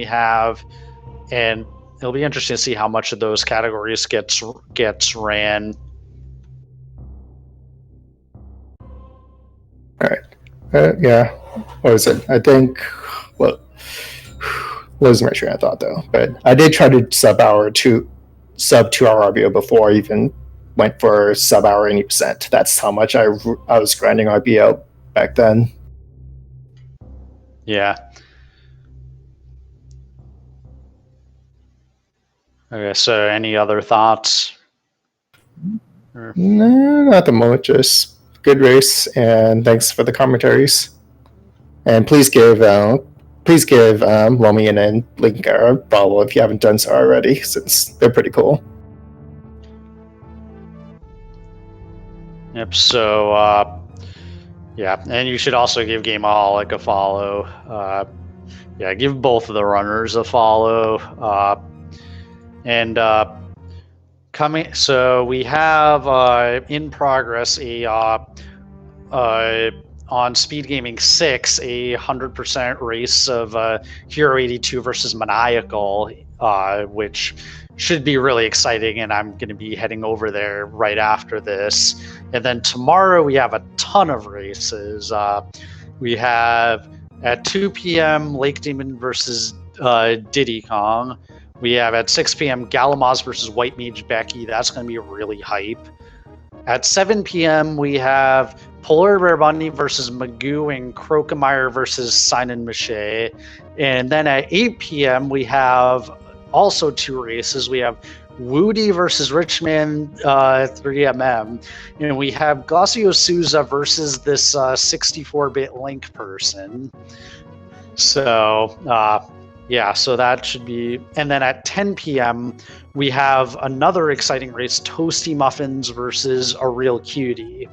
and it'll be interesting to see how much of those categories gets ran. All right. Yeah. What was it? I think. Well, losing my train of thought though. But I did try to sub 2-hour RBO before I even went for sub hour 80%. That's how much I was grinding RBO back then. Yeah. Okay, so any other thoughts? No, not at the moment. Just good race, and thanks for the commentaries. And please give Lomion and Link a follow if you haven't done so already, since they're pretty cool. Yep. So, yeah, and you should also give Gameaholic a follow. Yeah, give both of the runners a follow. And coming, so we have in progress on SpeedGaming 6, a 100% race of Hero 82 versus Maniacal, which should be really exciting, and I'm going to be heading over there right after this. And then tomorrow we have a ton of races. We have at 2 p.m. Lake Demon versus Diddy Kong. We have at 6 p.m. Galamaz versus White Mage Becky. That's going to be really hype. At 7 p.m. we have Polar Bear Bunny versus Magoo and Crocomeyer versus Simon Mache. And then at 8 p.m. we have also 2 races. We have Woody versus Richman 3MM. And we have Glossio Souza versus this 64-bit Link person. So, Yeah, so that should be. And then at 10 p.m., we have another exciting race, Toasty Muffins versus A Real Cutie.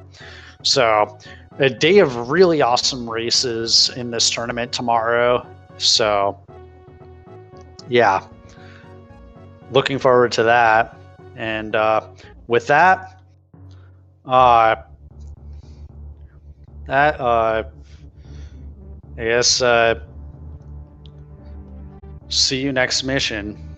So a day of really awesome races in this tournament tomorrow. So yeah, looking forward to that. And with that, I guess see you next mission.